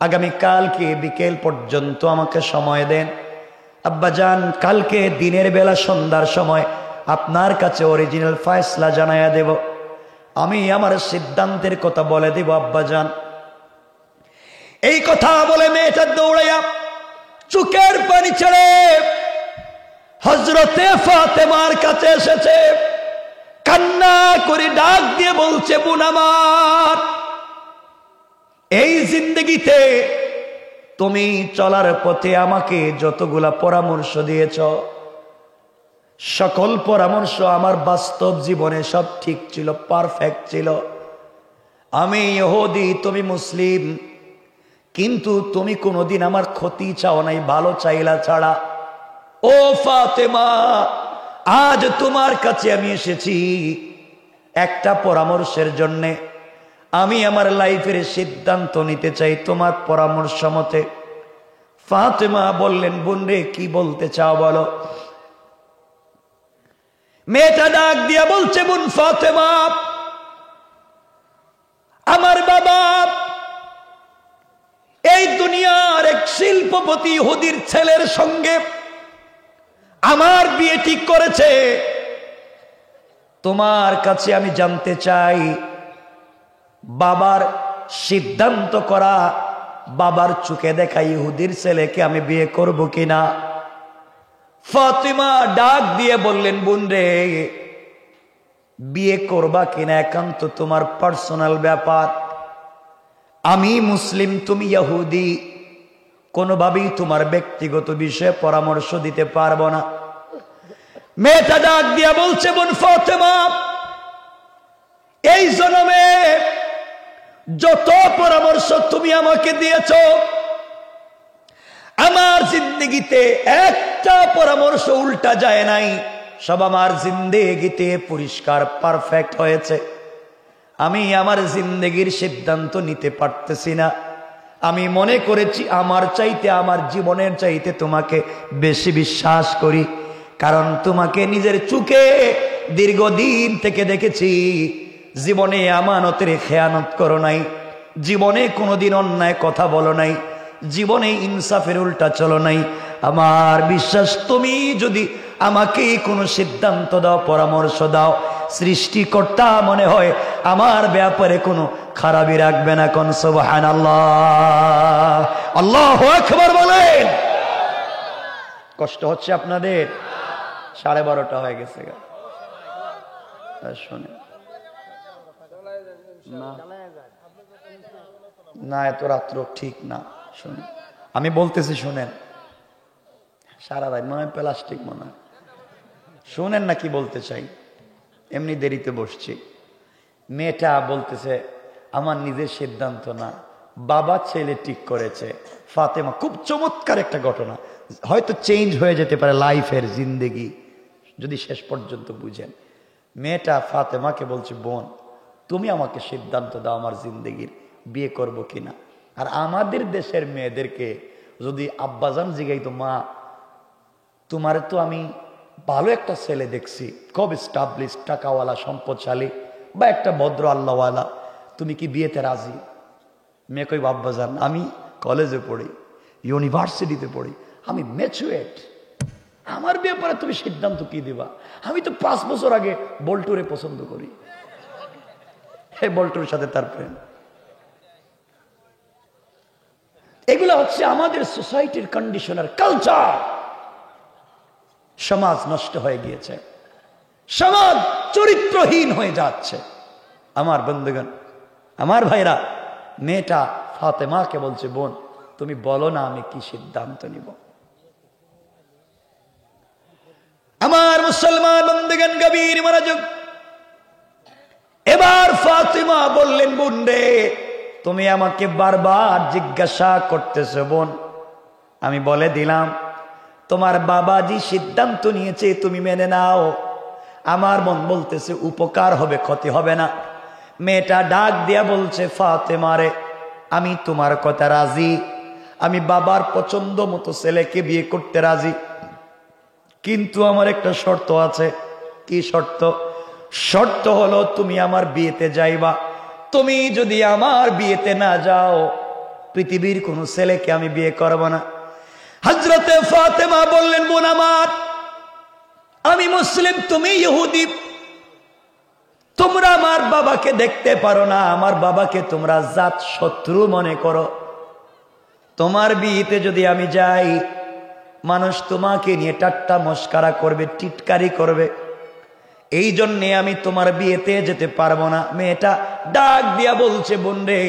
আগামী কালকে বিকেল পর্যন্ত আমাকে সময় দেন আব্বাজান। কালকে দিনের বেলা সন্ধ্যার সময় আপনার কাছে অরিজিনাল ফয়সলা জানাইয়া দেব। আমি আমার সিদ্ধান্তের কথা বলে দেব আব্বাজান। এই কথা বলে মেয়েটা দৌড়াইয়া চোখের পানি ছেড়ে হযরতে ফাতেমার কাছে এসেছে, কান্না করে ডাক দিয়ে বলছে, বোন আমার, এই জিন্দেগিতে তুমি চলার পথে আমাকে যতগুলা পরামর্শ দিয়েছ, সকল পরামর্শ আমার বাস্তব জীবনে সব ঠিক ছিল, পারফেক্ট ছিল। আমি ইহুদি, তুমি মুসলিম, কিন্তু তুমি কোনোদিন আমার ক্ষতি চাও নাই, ভালো চাইলা ছাড়া। ও ফাতেমা, আজ তোমার কাছে আমি এসেছি একটা পরামর্শের জন্যে। আমি আমার লাইফের সিদ্ধান্ত নিতে চাই তোমার পরামর্শ মতে। ফাতেমা বললেন, বোন রে, কি বলতে চাও বলো। মেয়েটা ডাক দিয়া বলছে, বোন ফাতেমা, আমার বাবা এই দুনিয়ার এক শিল্পপতি ইহুদির ছেলের সঙ্গে আমার বিয়ে ঠিক করেছে। তোমার কাছে আমি জানতে চাই, বাবার সিদ্ধান্ত করা, বাবার চোখে দেখা ইহুদির ছেলেকে আমি বিয়ে করব কিনা। ফাতিমা ডাক দিয়ে বললেন, বোন রে, বিয়ে করবা কিনা একান্ত তোমার পার্সোনাল ব্যাপার। আমি মুসলিম, তুমি ইহুদি, কোনোভাবেই তোমার ব্যক্তিগত বিষয়ে পরামর্শ দিতে পারবো না। মেয়েটা ডাক দিয়া বলছে, বোন ফাতেমা, এই জন্মে যত পরামর্শ তুমি আমাকে দিয়েছ, আমার জিন্দেগিতে একটা পরামর্শ উল্টা যায় নাই, সব আমার জিন্দেগিতে পরিষ্কার পারফেক্ট হয়েছে। আমি আমার জিন্দেগির সিদ্ধান্ত নিতে পারতেছি না। আমি মনে করেছি আমার চাইতে, আমার জীবনের চাইতে তোমাকে বেশি বিশ্বাস করি, কারণ তোমাকে নিজের চোখে দীর্ঘদিন থেকে দেখেছি। জীবনে আমানতের খেয়ানত করো নাই, জীবনে কোনোদিন অন্যায় কথা বলো নাই, জীবনে ইনসাফের উল্টা চলো নাই। আমার বিশ্বাস, তুমি যদি আমাকে কোনো সিদ্ধান্ত দাও, পরামর্শ দাও, সৃষ্টিকর্তা মনে হয় আমার ব্যাপারে কোনো খারাপই রাখবে না। কোন সুবহানাল্লাহ, আল্লাহু আকবার বলেন। কষ্ট হচ্ছে আপনাদের? 12:30 হয়ে গেছে। শোনেন না, এত রাত্র ঠিক না। শুনেন, আমি বলতেছি, শুনেন। সারা রাত মনে হয় প্লাস্টিক, মনে হয় শুনেন না কি বলতে চাই। এমনি দেরিতে বসছি। মেয়েটা বলতেছে, আমার নিজের সিদ্ধান্ত না, বাবা ছেলে ঠিক করেছে। ফাতেমা, খুব চমৎকার একটা ঘটনা, হয়তো চেঞ্জ হয়ে যেতে পারে লাইফের, জিন্দেগি, যদি শেষ পর্যন্ত বুঝেন। মেয়েটা ফাতেমাকে বলছে, বোন, তুমি আমাকে সিদ্ধান্ত দাও আমার জিন্দেগির, বিয়ে করব কিনা। আর আমাদের দেশের মেয়েদেরকে যদি আব্বাজান জিগাইতো, মা তোমার তো আমি ভালো একটা ছেলে দেখছি, খুব স্টাবলিশ, টাকাওয়ালা, সম্পদশালী, বা একটা ভদ্র আল্লাহওয়ালা, তুমি কি বিয়েতে রাজি? মেয়ে কই, আব্বাজান আমি কলেজে পড়ি, ইউনিভার্সিটিতে পড়ি, আমি ম্যাচুয়েট, আমার ব্যাপারে তুমি সিদ্ধান্ত কি দিবা? আমি তো 5 বছর আগে বল্টুরে পছন্দ করি। এই বল্টুর সাথে তার প্রেম। এগুলো হচ্ছে আমাদের সোসাইটির কন্ডিশনার কালচার। সমাজ নষ্ট হয়ে গিয়েছে, সমাজ চরিত্রহীন হয়ে যাচ্ছে। আমার বন্ধুগণ, আমার ভাইরা, মেয়েটা ফাতেমাকে বলছে, বোন তুমি বলো না আমি কি সিদ্ধান্ত নিব। আমার মুসলমান বন্ধুগণ, গভীর মনোযোগ। এবার ফাতেমা বললেন, বোন রে, তুমি আমাকে বারবার জিজ্ঞাসা করতেছো বোন, আমি বলে দিলাম তোমার বাবাজি সিদ্ধান্ত নিয়েছে তুমি মেনে নাও। আমার মন বলতেছে উপকার হবে, ক্ষতি হবে না। মেয়েটা ডাক দিয়া বলছে, ফাতেমা রে, আমি তোমার কথা রাজি, আমি বাবার পছন্দ মতো ছেলেকে বিয়ে করতে রাজি, কিন্তু আমার একটা শর্ত আছে। কি শর্ত? শর্ত হলো তুমি আমার বিয়েতে যাইবা। তুমি যদি আমার বিয়েতে না যাও, পৃথিবীর কোন ছেলেকে আমি বিয়ে করব না। হযরতে ফাতেমা বললেন, বোন আমার, আমি মুসলিম, তুমি ইহুদি, তোমরা আমার বাবাকে দেখতে পারো না, আমার বাবাকে তোমরা জাত শত্রু মনে করো। তোমার বিয়েতে যদি আমি যাই, মানুষ তোমাকে নিয়ে ঠাট্টা মস্করা করবে, টিটকারি করবে, এই জন্যে আমি তোমার বিয়েতে যেতে পারবো না। মেয়েটা ডাক দিয়া বলছে, বোন রে,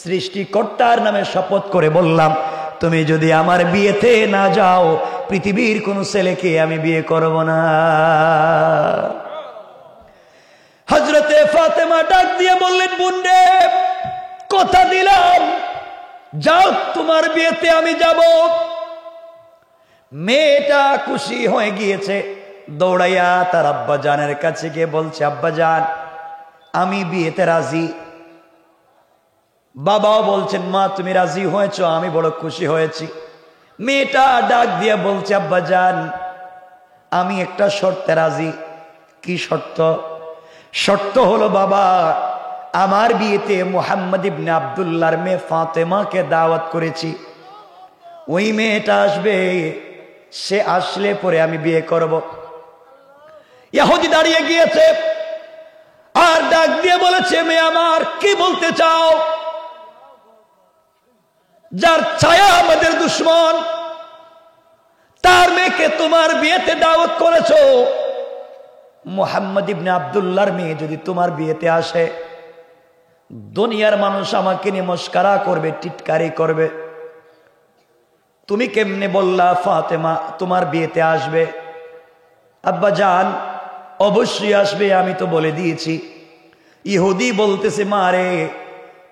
সৃষ্টিকর্তার নামে শপথ করে বললাম, তুমি যদি আমার বিয়েতে না যাও, পৃথিবীর কোন ছেলেকে আমি বিয়ে করব না। হযরতে ফাতেমা ডাক দিয়ে বললেন, বোন রে, কথা দিলাম, যাও, তোমার বিয়েতে আমি যাব। মেয়েটা খুশি হয়ে গিয়েছে, দৌড়াইয়া তার আব্বাজানের কাছে গিয়ে বলছে, আব্বাজান, আমি বিয়েতে রাজি। বাবাও বলছেন, মা তুমি রাজি হয়েছ, আমি বড় খুশি হয়েছি। মেয়েটা ডাক দিয়ে বলছে, আব্বাজান, আমি একটা শর্তে রাজি। কি শর্ত? শর্ত হলো, বাবা, আমার বিয়েতে মুহাম্মদ ইবনে আব্দুল্লাহর মেয়ে ফাতেমাকে দাওয়াত করেছি, ওই মেয়েটা আসবে, সে আসলে পরে আমি বিয়ে করব। ইহুদি দাঁড়িয়ে গিয়েছে আর ডাক দিয়ে বলেছে, মেয়ে আমার, কি বলতে চাও? যার ছায়া আমাদের দুশ্মন, তার মেয়েকে তোমার বিয়েতে দাওয়াত করেছো। মুহাম্মদ ইবনে আব্দুল্লাহর মেয়ে যদি তোমার বিয়েতে আসে, দুনিয়ার মানুষ আমাকে নিয়ে মস্করা করবে, টিটকারি করবে। তুমি কেমনে বললা ফাতেমা তোমার বিয়েতে আসবে? আব্বা জান, অবশ্যই আসবে, আমি তো বলে দিয়েছি। ইহুদি বলতেছে, মারে,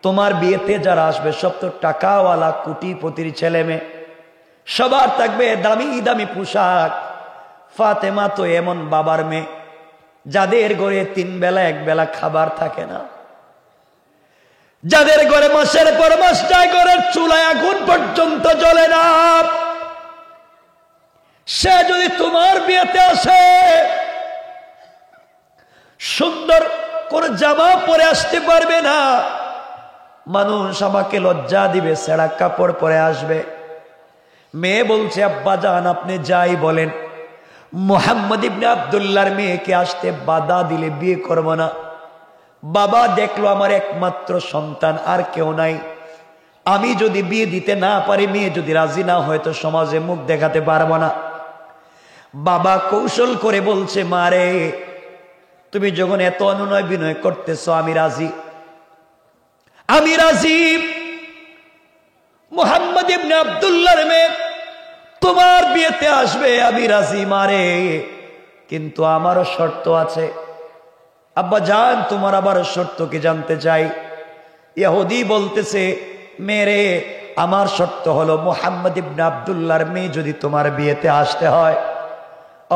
তোমার বিয়েতে যারা আসবে সব তো টাকাওয়ালা কোটিপতির ছেলে মেয়ে, সবার থাকবে দামি দামি পোশাক। ফাতেমা তো এমন বাবার মেয়ে যাদের ঘরে 3 বেলা 1 বেলা খাবার থাকে না, যাদের ঘরে মাসের পর মাস যায়, ঘরের চুলায় আগুন পর্যন্ত জ্বলে না। সে যদি তোমার বিয়েতে আসে, সুন্দর করে জামা পরে আসতে পারবে না, মানুষ আমাকে লজ্জা দিবে, ছেঁড়া কাপড় পরে আসবে। মেয়ে বলছে, আব্বা জান, আপনি যাই বলেন, মুহাম্মদ ইবনে আব্দুল্লাহর মেয়েকে আসতে বাধা দিলে বিয়ে করব না। বাবা দেখলো আমার একমাত্র সন্তান, আর কেউ নাই, আমি যদি বিয়ে দিতে না পারি, মেয়ে যদি রাজি না হয়, তো সমাজে মুখ দেখাতে পারবো না। বাবা কৌশল করে বলছে, মারে, তুমি যখন এত অনুনয় বিনয় করতেছো, আমি রাজি, আমি রাজি। মুহাম্মদ ইবনে আব্দুল্লাহর মেয়ে তোমার বিয়েতে আসবে, আমি রাজি মারে, কিন্তু আমারও শর্ত আছে। আব্বা জান, তোমার আবার শর্ত কি জানতে চাই? ইহুদি বলতেছে, মেরে, আমার শর্ত হলো, মুহাম্মদ ইবনে আব্দুল্লাহর মেয়ে যদি তোমার বিয়েতে আসতে হয়,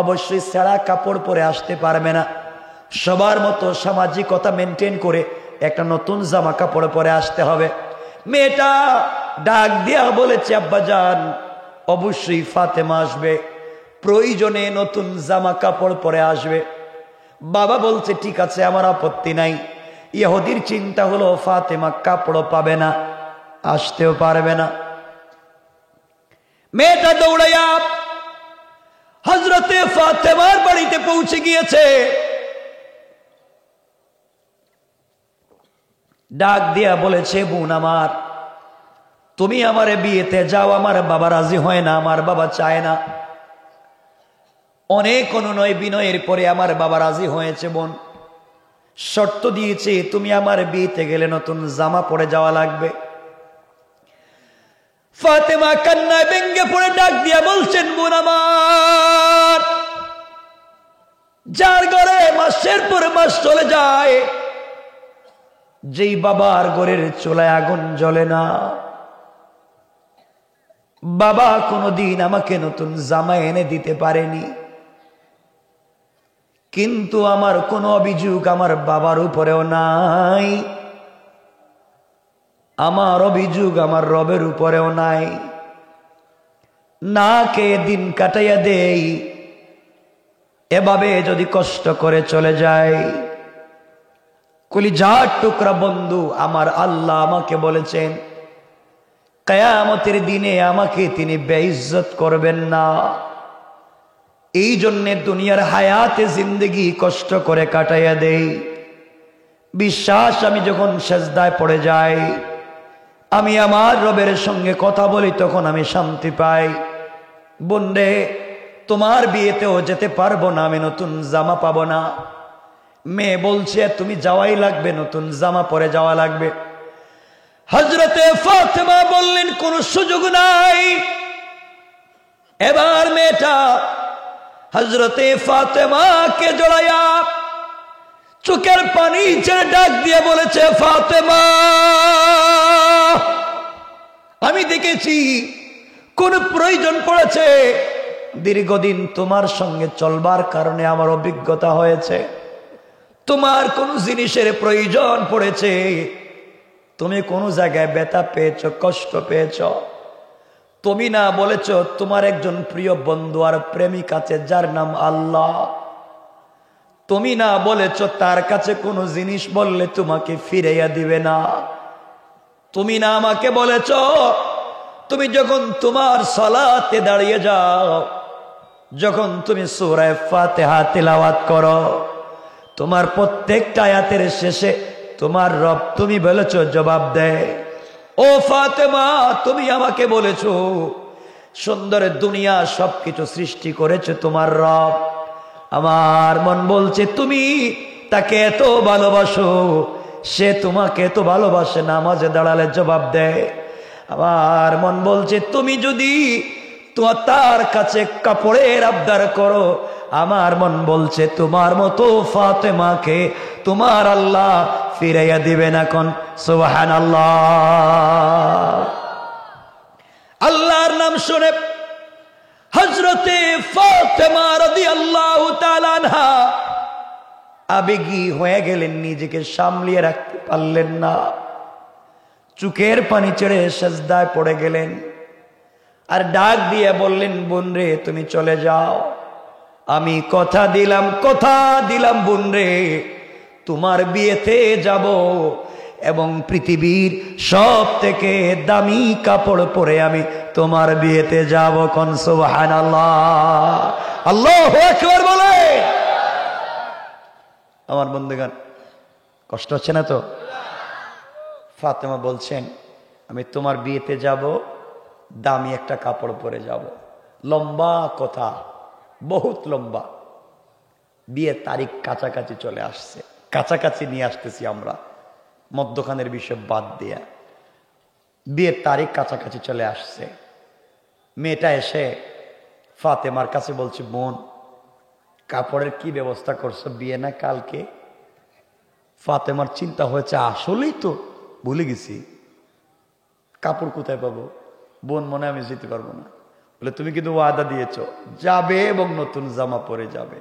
অবশ্যই ছেঁড়া কাপড় পরে আসতে পারবে না, সবার মতো সামাজিকতা মেনটেন করে একটা নতুন জামা কাপড় পরে আসতে হবে। মেয়েটা ডাক দিয়া বলেছে, আব্বা জান, অবশ্যই ফাতেমা আসবে, প্রয়োজনে নতুন জামা কাপড় পরে আসবে। বাবা বলছে, ঠিক আছে, আমার আপত্তি নাই। ইহুদির চিন্তা হলো, ফাতেমা কাপড় পাবে না, আসতেও পারবে না। মেয়েটা দৌড়াইয়া হযরতে ফাতেমার বাড়িতে পৌঁছে গিয়েছে। ডাক দিয়া বলেছে, বোন আমার, তুমি আমারে বিয়েতে যাও, আমার বাবা রাজি হয় না, আমার বাবা চায় না। অনেক অনুনয় বিনয়ের পরে আমার বাবা রাজি হয়েছে। বোন, শর্ত দিয়েছে, তুমি আমার বিয়েতে গেলে নতুন জামা পরে যাওয়া লাগবে। ফাতেমা কান্নায় ভেঙ্গে পড়ে ডাক দিয়া বলছেন, বোন আমার, যার ঘরে মাসের পর মাস চলে যায়, যেই বাবার ঘরের চুলায় আগুন জ্বলে না, বাবা কোনোদিন আমাকে নতুন জামা এনে দিতে পারেনি, কিন্তু আমার কোনো অভিযোগ আমার বাবার উপরেও নাই, আমার অভিযোগ আমার রবের উপরেও নাই। না কে দিন কাটাইয়া দেই, এভাবে যদি কষ্ট করে চলে যায়। কলিজার টুকরা বন্ধু, আমার আল্লাহ আমাকে বলেছেন কিয়ামতের দিনে আমাকে তিনি বেইজ্জত করবেন না। এই জন্যে দুনিয়ার হায়াতে জিন্দেগি কষ্ট করে কাটাইয়া দেই। বিশ্বাস, আমি যখন সেজদায় পড়ে যাই, আমি আমার রবের সঙ্গে কথা বলি, তখন আমি শান্তি পাই। বন্ধে, তোমার বিয়েতেও যেতে পারবো না, আমি নতুন জামা পাবো না। মেয়ে বলছে তুমি যাওয়াই লাগবে, নতুন জামা পরে যাওয়া লাগবে। হযরতে ফাতেমা বললেন কোন সুযোগ নাই। এবার মেয়েটা হযরতে ফাতেমাকে জড়াইয়া চোখের পানি ছেড়ে ডাক দিয়ে বলেছে, ফাতেমা, আমি দেখেছি কোন প্রয়োজন পড়েছে, দীর্ঘদিন তোমার সঙ্গে চলবার কারণে আমার অভিজ্ঞতা হয়েছে, তোমার কোন জিনিসের প্রয়োজন পড়েছে, তুমি কোন জায়গায় ব্যথা পেয়েছ, কষ্ট পেয়েছ, তুমি না বলেছ তোমার একজন প্রিয় বন্ধু আর প্রেমিক আছে যার নাম আল্লাহ, তুমি না বলেছ তার কাছে কোনো জিনিস বললে তোমাকে ফিরাইয়া দিবে না, তুমি না আমাকে বলেছ তুমি যখন তোমার সালাতে দাঁড়িয়ে যাও, যখন তুমি সূরা ফাতিহা তিলাওয়াত করো, তোমার প্রত্যেকটা আয়াতের শেষে তোমার রব তুমি বলেছ জবাব দেয়। ও ফাতেমা, তুমি আমাকে বলেছ সুন্দর দুনিয়া সবকিছু সৃষ্টি করেছে তোমার রব। আমার মন বলছে তুমি তাকে এত ভালোবাসো, সে তোমাকে এত ভালোবাসে, নামাজে দাঁড়ালে জবাব দেয়। আমার মন বলছে তুমি যদি তার কাছে কাপড়ের আবদার করো, আমার মন বলছে তোমার মতো ফাতেমাকে তোমার আল্লাহ ফিরাইয়া দিবে না। কোন সুবহানাল্লাহ। আল্লাহর নাম শুনে হযরতে ফাতেমা রাদিয়াল্লাহু তাআলা আনহা আবেগী হয়ে গেলেন, নিজেকে সামলিয়ে রাখতে পারলেন না, চোখের পানি ছেড়ে সেজদায় পড়ে গেলেন আর ডাক দিয়ে বললেন, বোন রে তুমি চলে যাও, আমি কথা দিলাম বোন রে, তোমার বিয়েতে যাব এবং পৃথিবীর সব থেকে দামি কাপড় পরে আমি তোমার বিয়েতে যাব। কোন সুবহানাল্লাহ, আল্লাহু আকবার বলে। আমার বন্ধুগণ, কষ্ট হচ্ছে না তো? ফাতেমা বলছেন আমি তোমার বিয়েতে যাব, দামি একটা কাপড় পরে যাব। লম্বা কথা, বহুত লম্বা। বিয়ের তারিখ কাছাকাছি চলে আসছে, কাছাকাছি নিয়ে আসতেছি আমরা, মধ্যখানের বিষয় বাদ দিয়া। বিয়ের তারিখ কাছাকাছি চলে আসছে। মেয়েটা এসে ফাতেমার কাছে বলছে, বোন কাপড়ের কি ব্যবস্থা করছো, বিয়ে না কালকে? ফাতেমার চিন্তা হয়েছে আসলেই তো ভুলে গেছি, কাপড় কোথায় পাবো? বোন মনে আমি যেতে পারবো না। বলে তুমি কিন্তু ওয়াদা দিয়েছো যাবে এবং নতুন জামা পরে যাবে।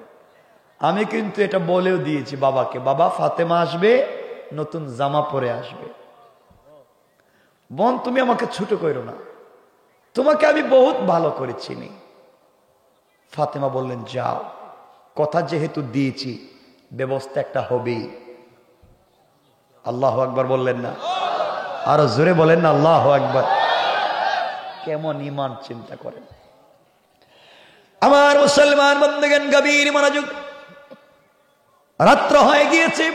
আমি কিন্তু এটা বলেও দিয়েছি বাবাকে, বাবা ফাতেমা আসবে, নতুন জামা পরে আসবে। বোন তুমি আমাকে ছোট করো না, তোমাকে আমি বহুত ভালো করে চিনি। ফাতেমা বললেন যাও, কথা যেহেতু দিয়েছি ব্যবস্থা একটা হবেই। আল্লাহু আকবার বললেন না? আরো জোরে বলেন না আল্লাহু আকবার। কেমন ঈমান চিন্তা করেন আমার মুসলমান বন্ধুগণ, গভীর মনোযোগ। রাত্র হয়ে গিয়েছে,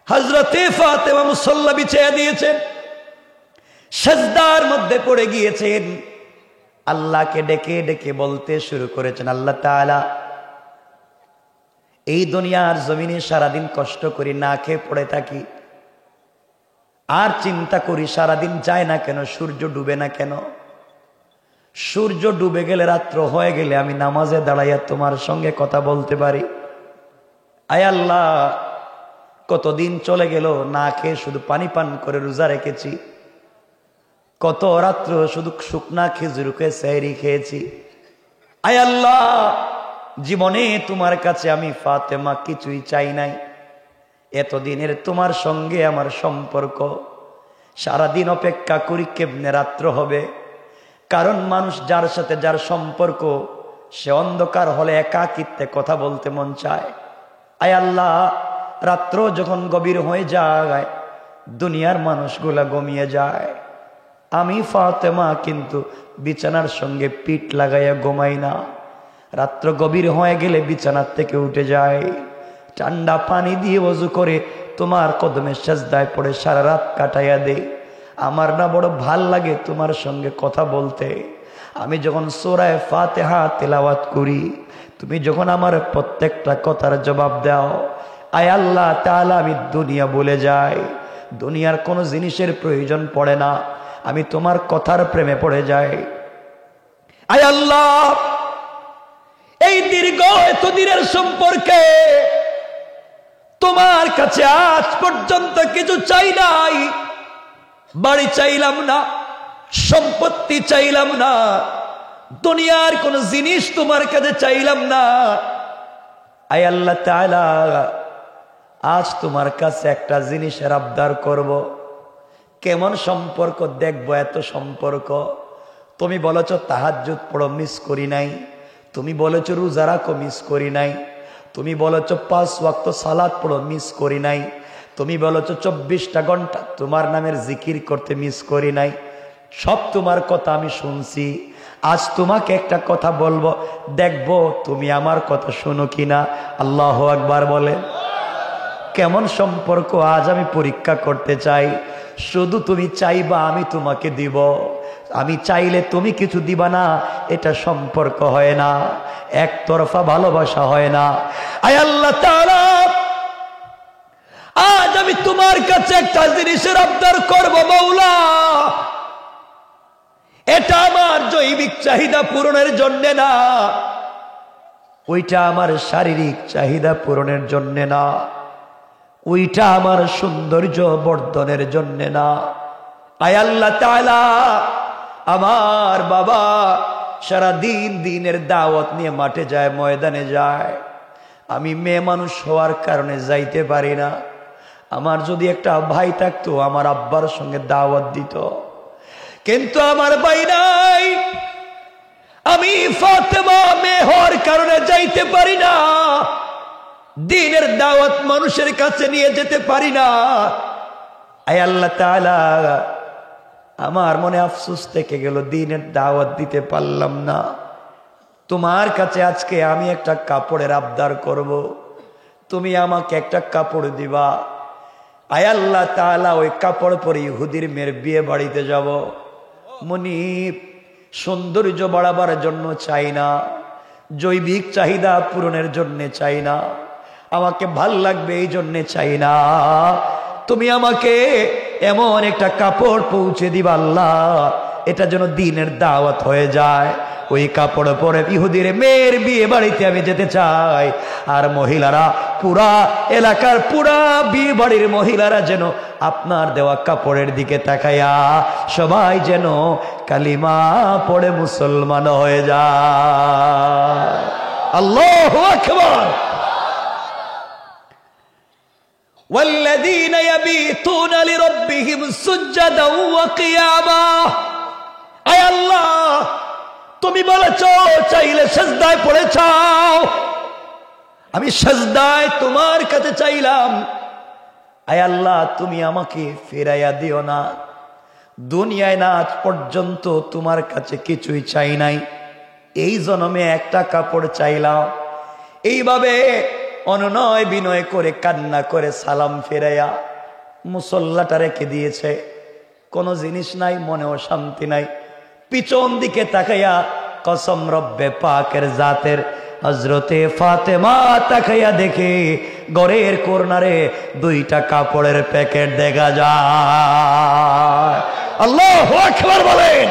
হযরতে ফাতেমা মুসল্লা বিছিয়ে দিয়েছেন, সিজদার মধ্যে পড়ে গিয়েছেন, আল্লাহকে ডেকে ডেকে বলতে শুরু করেছেন, আল্লাহ তাআলা এই দুনিয়ার জমিনে সারাদিন কষ্ট করি, না খেয়ে পড়ে থাকি, আর চিন্তা করি সারাদিন যায় না কেন, সূর্য ডুবে না কেন? সূর্য ডুবে গেলে, রাত্র হয়ে গেলে আমি নামাজে দাঁড়াইয়া তোমার সঙ্গে কথা বলতে পারি। আয় আল্লাহ, কতদিন চলে গেল না খেয়ে শুধু পানি পান করে রোজা রেখেছি, কত রাত্র শুধু শুকনা খেজুরকে সেহরি খেয়েছি। আয় আল্লাহ, জীবনে তোমার কাছে আমি ফাতেমা কিছুই চাই নাই। এতদিনের তোমার সঙ্গে আমার সম্পর্ক, সারাদিন অপেক্ষা করি কেমনে রাত্র হবে। কারণ মানুষ যার সাথে যার সম্পর্ক, সে অন্ধকার হলে একাকিত্বে কথা বলতে মন চায়। আয় আল্লাহ, রাত্র যখন গভীর হয়ে যায়, দুনিয়ার মানুষগুলা ঘুমিয়ে যায়, আমি ফাতেমা কিন্তু বিছানার সঙ্গে পিঠ লাগাইয়া ঘুমাই না। রাত্র গভীর হয়ে গেলে বিছানার থেকে উঠে যায়, ঠান্ডা পানি দিয়ে ওযু করে তোমার কদমে সেজদায় পড়ে সারা রাত কাটাইয়া দে। আমার না বড় ভাল লাগে তোমার সঙ্গে কথা বলতে। আমি যখন সূরা ফাতিহা তেলাওয়াত করি, তুমি যখন আমার প্রত্যেকটা কথার জবাব দাও, আয় আল্লাহ তাআলা, আমি দুনিয়া ভুলে যাই, দুনিয়ার কোনো জিনিসের প্রয়োজন পড়ে না, আমি তোমার কথার প্রেমে পড়ে যাই। আয় আল্লাহ, এই দীর্ঘ এতদিনের সম্পর্কে তোমার কাছে আজ পর্যন্ত কিছু চাই নাই। বাড়ি চাইলাম না, সম্পত্তি চাইলাম না, দুনিয়ার কোন জিনিস তোমার কাছে চাইলাম না। আয় আল্লাহ তাআলা, আজ তোমার কাছে একটা জিনিসের আবদার করব। কেমন সম্পর্ক দেখবো এত সম্পর্ক? তুমি বলেছ তাহাজ্জুদ পড়ো, মিস করি নাই। তুমি বলেছ রোজা রাখো, মিস করি নাই। তুমি বলেছ 5 ওয়াক্ত সালাত পড়ো, মিস করি নাই। তুমি বলেছ 24টা ঘন্টা তোমার নামের জিকির করতে, মিস করি নাই। সব তোমার কথা আমি শুনছি। আজ তোমাকে একটা কথা বলবো, দেখবো তুমি আমার কথা শোনো কিনা। আল্লাহু আকবার বলে। কেমন সম্পর্ক আজ আমি পরীক্ষা করতে চাই। শুধু তুমি চাইবা, আমি তোমাকে দিব। আমি চাইলে তুমি কিছু দিবা না, এটা সম্পর্ক হয় না, একতরফা ভালোবাসা হয় না। আয় আল্লাহ তাআলা, আজ আমি তোমার কাছে একটা জিনিসের আবদার করব মাওলা। এটা আমার জৈবিক চাহিদা পূরণের জন্য না, ওইটা আমার শারীরিক চাহিদা পূরণের জন্য না, ওইটা আমার সৌন্দর্য বর্ধনের জন্য না। আয় আল্লাহ তাআলা, আমার বাবা সারা দিন দিনের দাওয়াত নিয়ে মাঠে যায়, ময়দানে যায়। আমি মেয়ে মানুষ হওয়ার কারণে যাইতে পারি না। আমার যদি একটা ভাই থাকতো, আমার আব্বার সঙ্গে দাওয়াত দিত, কিন্তু আমার ভাই নাই। আমি ফাতেমা মেয়ে হওয়ার কারণে যাইতে পারি না, দ্বীনের দাওয়াত মানুষের কাছে নিয়ে যেতে পারি না। আয় আল্লাহ তাআলা, আমার মনে আফসোস থেকে গেল, দ্বীনের দাওয়াত দিতে পারলাম না। তোমার কাছে আজকে আমি একটা কাপড়ের আবদার করব, তুমি আমাকে একটা কাপড় দিবা। আয় আল্লাহ তাআলা, ওই কাপড় পরে ইহুদির মেয়ের বিয়ে বাড়িতে যাব। মুনিব, সৌন্দর্য বাড়াবার জন্য চাই না, জৈবিক চাহিদা পূরণের জন্য চাই না, আমাকে ভাল লাগবে এই জন্যে চাই না। তুমি আমাকে এমন একটা কাপড় পৌঁছে দিবা আল্লাহ, এটা যেন দ্বীনের দাওয়াত হয়ে যায়। ওই কাপড় পরে ইহুদির মেয়ের বিয়ে বাড়িতে আমি যেতে চাই। আর মহিলারা, পুরা এলাকার পুরা বিয়ে বাড়ির মহিলারা যেন আপনার দেওয়া কাপড়ের দিকে তাকায়া সবাই যেন কালিমা পড়ে মুসলমান হয়ে যায়। আল্লাহু আকবার। والذين يبيتون لربهم سجدا وقياما। আয় আল্লাহ, তুমি বলেছো চাইলে সিজদায় পড়ে চাও, আমি সিজদায় তোমার কাছে চাইলাম। আয় আল্লাহ, তুমি আমাকে ফিরাইয়া দিও না। দুনিয়ায় না আজ পর্যন্ত তোমার কাছে কিছুই চাই নাই, এই জন্মে একটা কাপড় চাইলাম। এইভাবে অনুনয় বিনয় করে কান্না করে সালাম ফিরাইয়া মুসল্লাটা রেখে দিয়েছে। কোনো জিনিস নাই, মনেও শান্তি নাই। পিছন দিকে তাকাইয়া কসম রব্বে পাকের জাতের হযরতে ফাতেমা তাকাইয়া দেখে ঘরের কর্নারে 2টা কাপড়ের প্যাকেট দেখা যায়। আল্লাহু আকবার বলেন।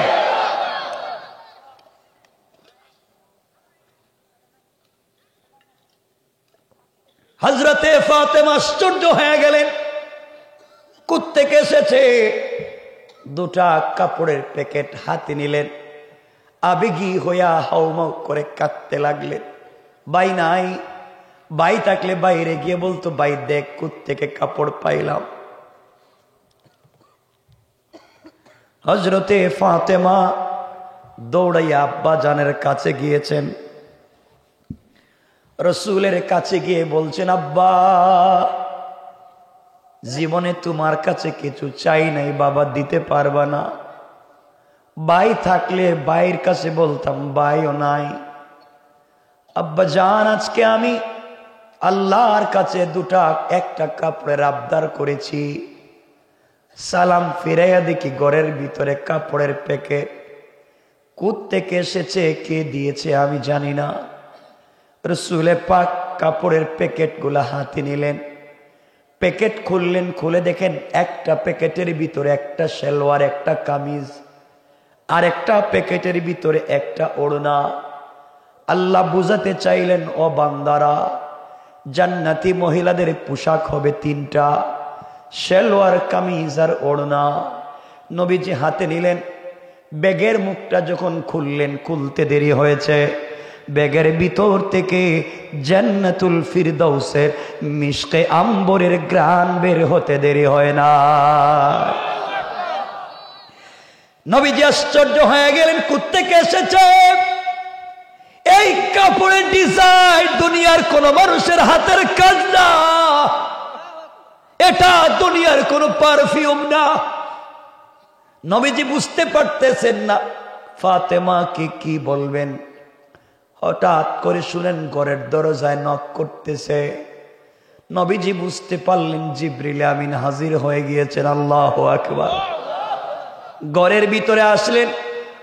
হযরতে ফাতেমা আশ্চর্য হয়ে গেলেন, কোত্থেকে এসেছে? দুটা কাপড়ের প্যাকেট হাতে নিলেন, আবেগী হইয়া হাউমাউ করে কাঁদতে লাগলেন। ভাই নাই, ভাই থাকলে বাইরে গিয়ে বলতো, ভাই দেখ কোত্থেকে কাপড় পাইলাম। হযরতে ফাতেমা দৌড়াইয়া আব্বা জানের কাছে গিয়েছেন, রসুলের কাছে গিয়ে বলছেন, আব্বা জীবনে তোমার কাছে কিছু চাই নাই বাবা, দিতে পারবা না। ভাই থাকলে ভাইয়ের কাছে বলতাম, ভাইও নাই। আব্বা জান আজকে আমি আল্লাহর কাছে একটা কাপড়ের আবদার করেছি। সালাম ফিরাইয়া দেখি ঘরের ভিতরে কাপড়ের প্যাকেট। কোত্থেকে এসেছে, কে দিয়েছে আমি জানি না। রসুলে পাক কাপড়ের প্যাকেটগুলা হাতে নিলেন, প্যাকেট খুললেন, খুলে দেখেন একটা প্যাকেটের ভিতরে একটা সালোয়ার, একটা কামিজ, আর একটা প্যাকেটের ভিতরে একটা ওড়না। আল্লাহ বুঝাতে চাইলেন, ও বান্দারা, জান্নাতি মহিলাদের পোশাক হবে তিনটা, সালোয়ার, কামিজ আর ওড়না। নবীজি হাতে নিলেন, ব্যাগের মুখটা যখন খুললেন, খুলতে দেরি হয়েছে, ব্যাগের ভিতর থেকে জান্নাতুল ফিরদাউসের মিশকে আম্বরের ঘ্রাণ বের হতে দেরি হয় না। নবীজি আশ্চর্য হয়ে গেলেন, কোত্থেকে এসেছে এই কাপড়ের ডিজাইন? দুনিয়ার কোন মানুষের হাতের কাজ না, এটা দুনিয়ার কোন পারফিউম না। নবীজি বুঝতে পারতেছেন না ফাতেমাকে কি বলবেন। হঠাৎ করে শুনেন ঘরের দরজায় নক করতেছে। নবীজি বুঝতে পারলেন জিবরিল আমিন হাজির হয়ে গিয়েছেন। আল্লাহু আকবার। ঘরের ভিতরে আসলেন,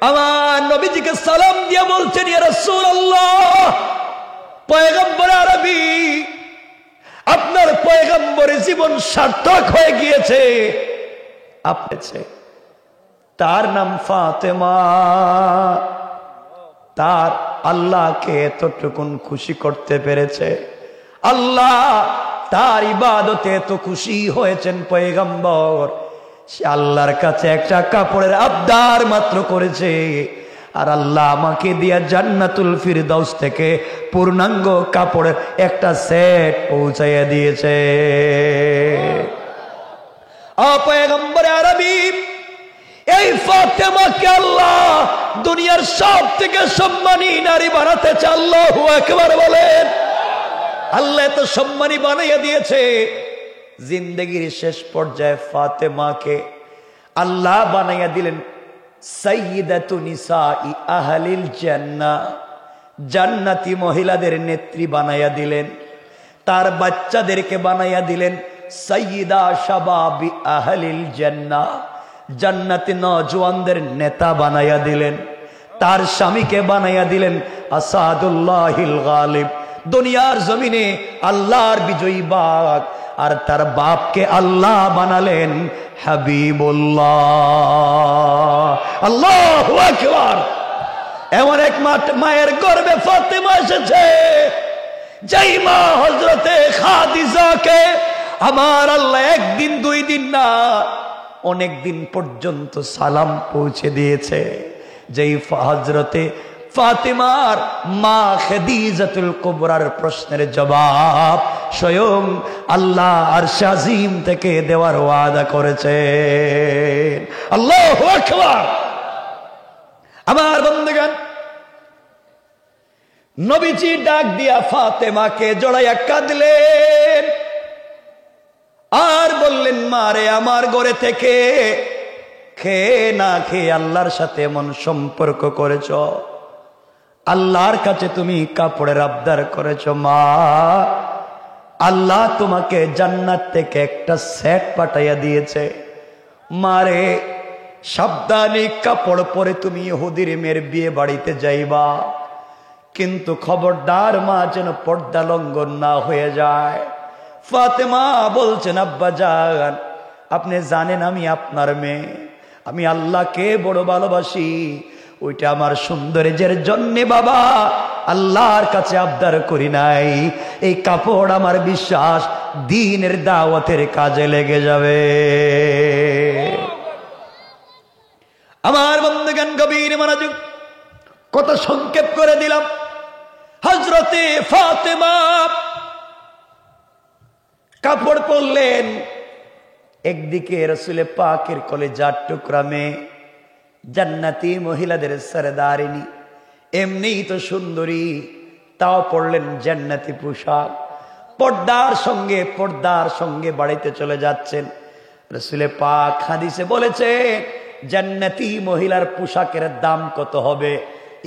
আমার নবীজিকে সালাম দিয়ে বলছেন, ইয়া রাসূলুল্লাহ, পয়গম্বর আরবি, আপনার পয়গম্বরের জীবন সার্থক হয়ে গিয়েছে। আপনি তার নাম ফাতেমা। তার আল্লাহকে এতটুকুন খুশি করতে পেরেছে। আল্লাহ তার ইবাদতে এত খুশি হয়েছেন পয়গম্বর, সে আল্লাহর কাছে একটা কাপড়ের আবদার মাত্র করেছে, আর আল্লাহ আমাকে দিয়া জান্নাতুল ফিরদাউস থেকে পূর্ণাঙ্গ কাপড়ের একটা সেট পৌঁছাইয়া দিয়েছে। পয়গম্বর আরবি, এই ফাতেমাকে আল্লাহ দুনিয়ার সব থেকে সম্মানী নারী বানাতে চায়। আল্লাহু আকবার বলেন। আল্লাহ তো সম্মানী বানাইয়া দিয়েছে। জিন্দেগির শেষ পর্যায়ে ফাতেমাকে আল্লাহ বানাইয়া দিলেন সাইয়্যিদাতু নিসাই আহলিল জান্নাহ, জান্নাতি মহিলাদের নেত্রী বানাইয়া দিলেন। তার বাচ্চাদেরকে বানাইয়া দিলেন সাইয়্যিদা শাবাবি আহলিল জান্নাহ, জান্নাতি নওজওয়ানদের নেতা বানাইয়া দিলেন। তার স্বামীকে বানাইয়া দিলেন আসাদুল্লাহিল গালিব, দুনিয়ার জমিনে আল্লাহর বিজয়ী বাঘ। আর তার বাপকে আল্লাহ বানালেন হাবিবুল্লাহ। আল্লাহু আকবার। এমন এক মায়ের গর্ভে ফাতেমা এসেছে, যেই মা হযরতে খাদিজাকে আমার আল্লাহ একদিন দুই দিন না অনেক দিন পর্যন্ত সালাম পৌঁছে দিয়েছে। যেই হযরতে ফাতেমার মা খাদিজাতুল কুবরার প্রশ্নের জবাব স্বয়ং আল্লাহ আরশ আজিম থেকে দেওয়ার ওয়াদা করেছেন। আল্লাহু আকবার। আমার বন্ধুগণ, নবীজি ডাক দিয়া ফাতেমাকে জড়াইয়া কাঁদলেন আর বললেন, মারে আমার ঘরে থেকে খেয়ে না খেয়ে আল্লাহর সাথে এমন সম্পর্ক করেছ, আল্লাহর কাছে তুমি কাপড়ের আবদার করেছ, মা আল্লাহ তোমাকে জান্নাত থেকে একটা সেট পাঠাইয়া দিয়েছে। মারে সাবধানে কাপড় পরে তুমি ইহুদির মেয়ের বিয়ে বাড়িতে যাইবা, কিন্তু খবরদার মা যেন পর্দা লঙ্ঘন না হয়ে যায়। ফাতেমা বলছেন, আব্বা জান আপনি জানেন আমি আপনার মেয়ে, আমি আল্লাহকে বড় ভালোবাসি, ওইটা আমার সৌন্দর্যের জন্য বাবা আল্লাহর কাছে আবদার করি নাই। এই কাপড় আমার বিশ্বাস দ্বীনের দাওয়াতের কাজে লেগে যাবে। আমার বন্ধুগণ গভীর মনোযোগ, কথা সংক্ষেপ করে দিলাম। হযরতে ফাতেমা কাপড় পরলেন, একদিকে রাসূলে পাকের কলেজার টুকরা মেয়ে, জান্নাতি মহিলাদের সরদারিনী, এমনিই তো সুন্দরী, তাও পরলেন জান্নাতি পোশাক। পর্দার সঙ্গে বাড়িতে চলে যাচ্ছেন। রাসূলে পাক হাদিসে বলেছে জান্নাতি মহিলার পোশাকের দাম কত হবে,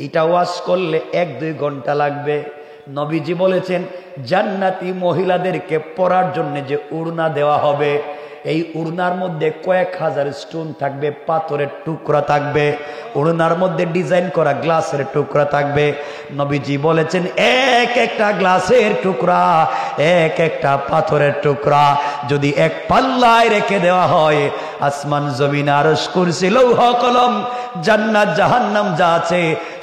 এটা ওয়াজ করলে 1-2 ঘন্টা লাগবে। নবীজি বলেছেন জান্নাতি মহিলাদেরকে পরার জন্য যে উড়না দেওয়া হবে, এই উড়নার মধ্যে কয়েক হাজার স্টোন থাকবে, পাথরের টুকরা থাকবে, উড়নার মধ্যে ডিজাইন করা গ্লাসের টুকরা থাকবে। নবীজি বলেছেন এক একটা গ্লাসের টুকরা, এক একটা পাথরের টুকরা যদি এক পাল্লায় রেখে দেওয়া হয়, আসমান জমিন আরশ কুরসি লৌহ কলম জান্নাত জাহান্নাম যা আছে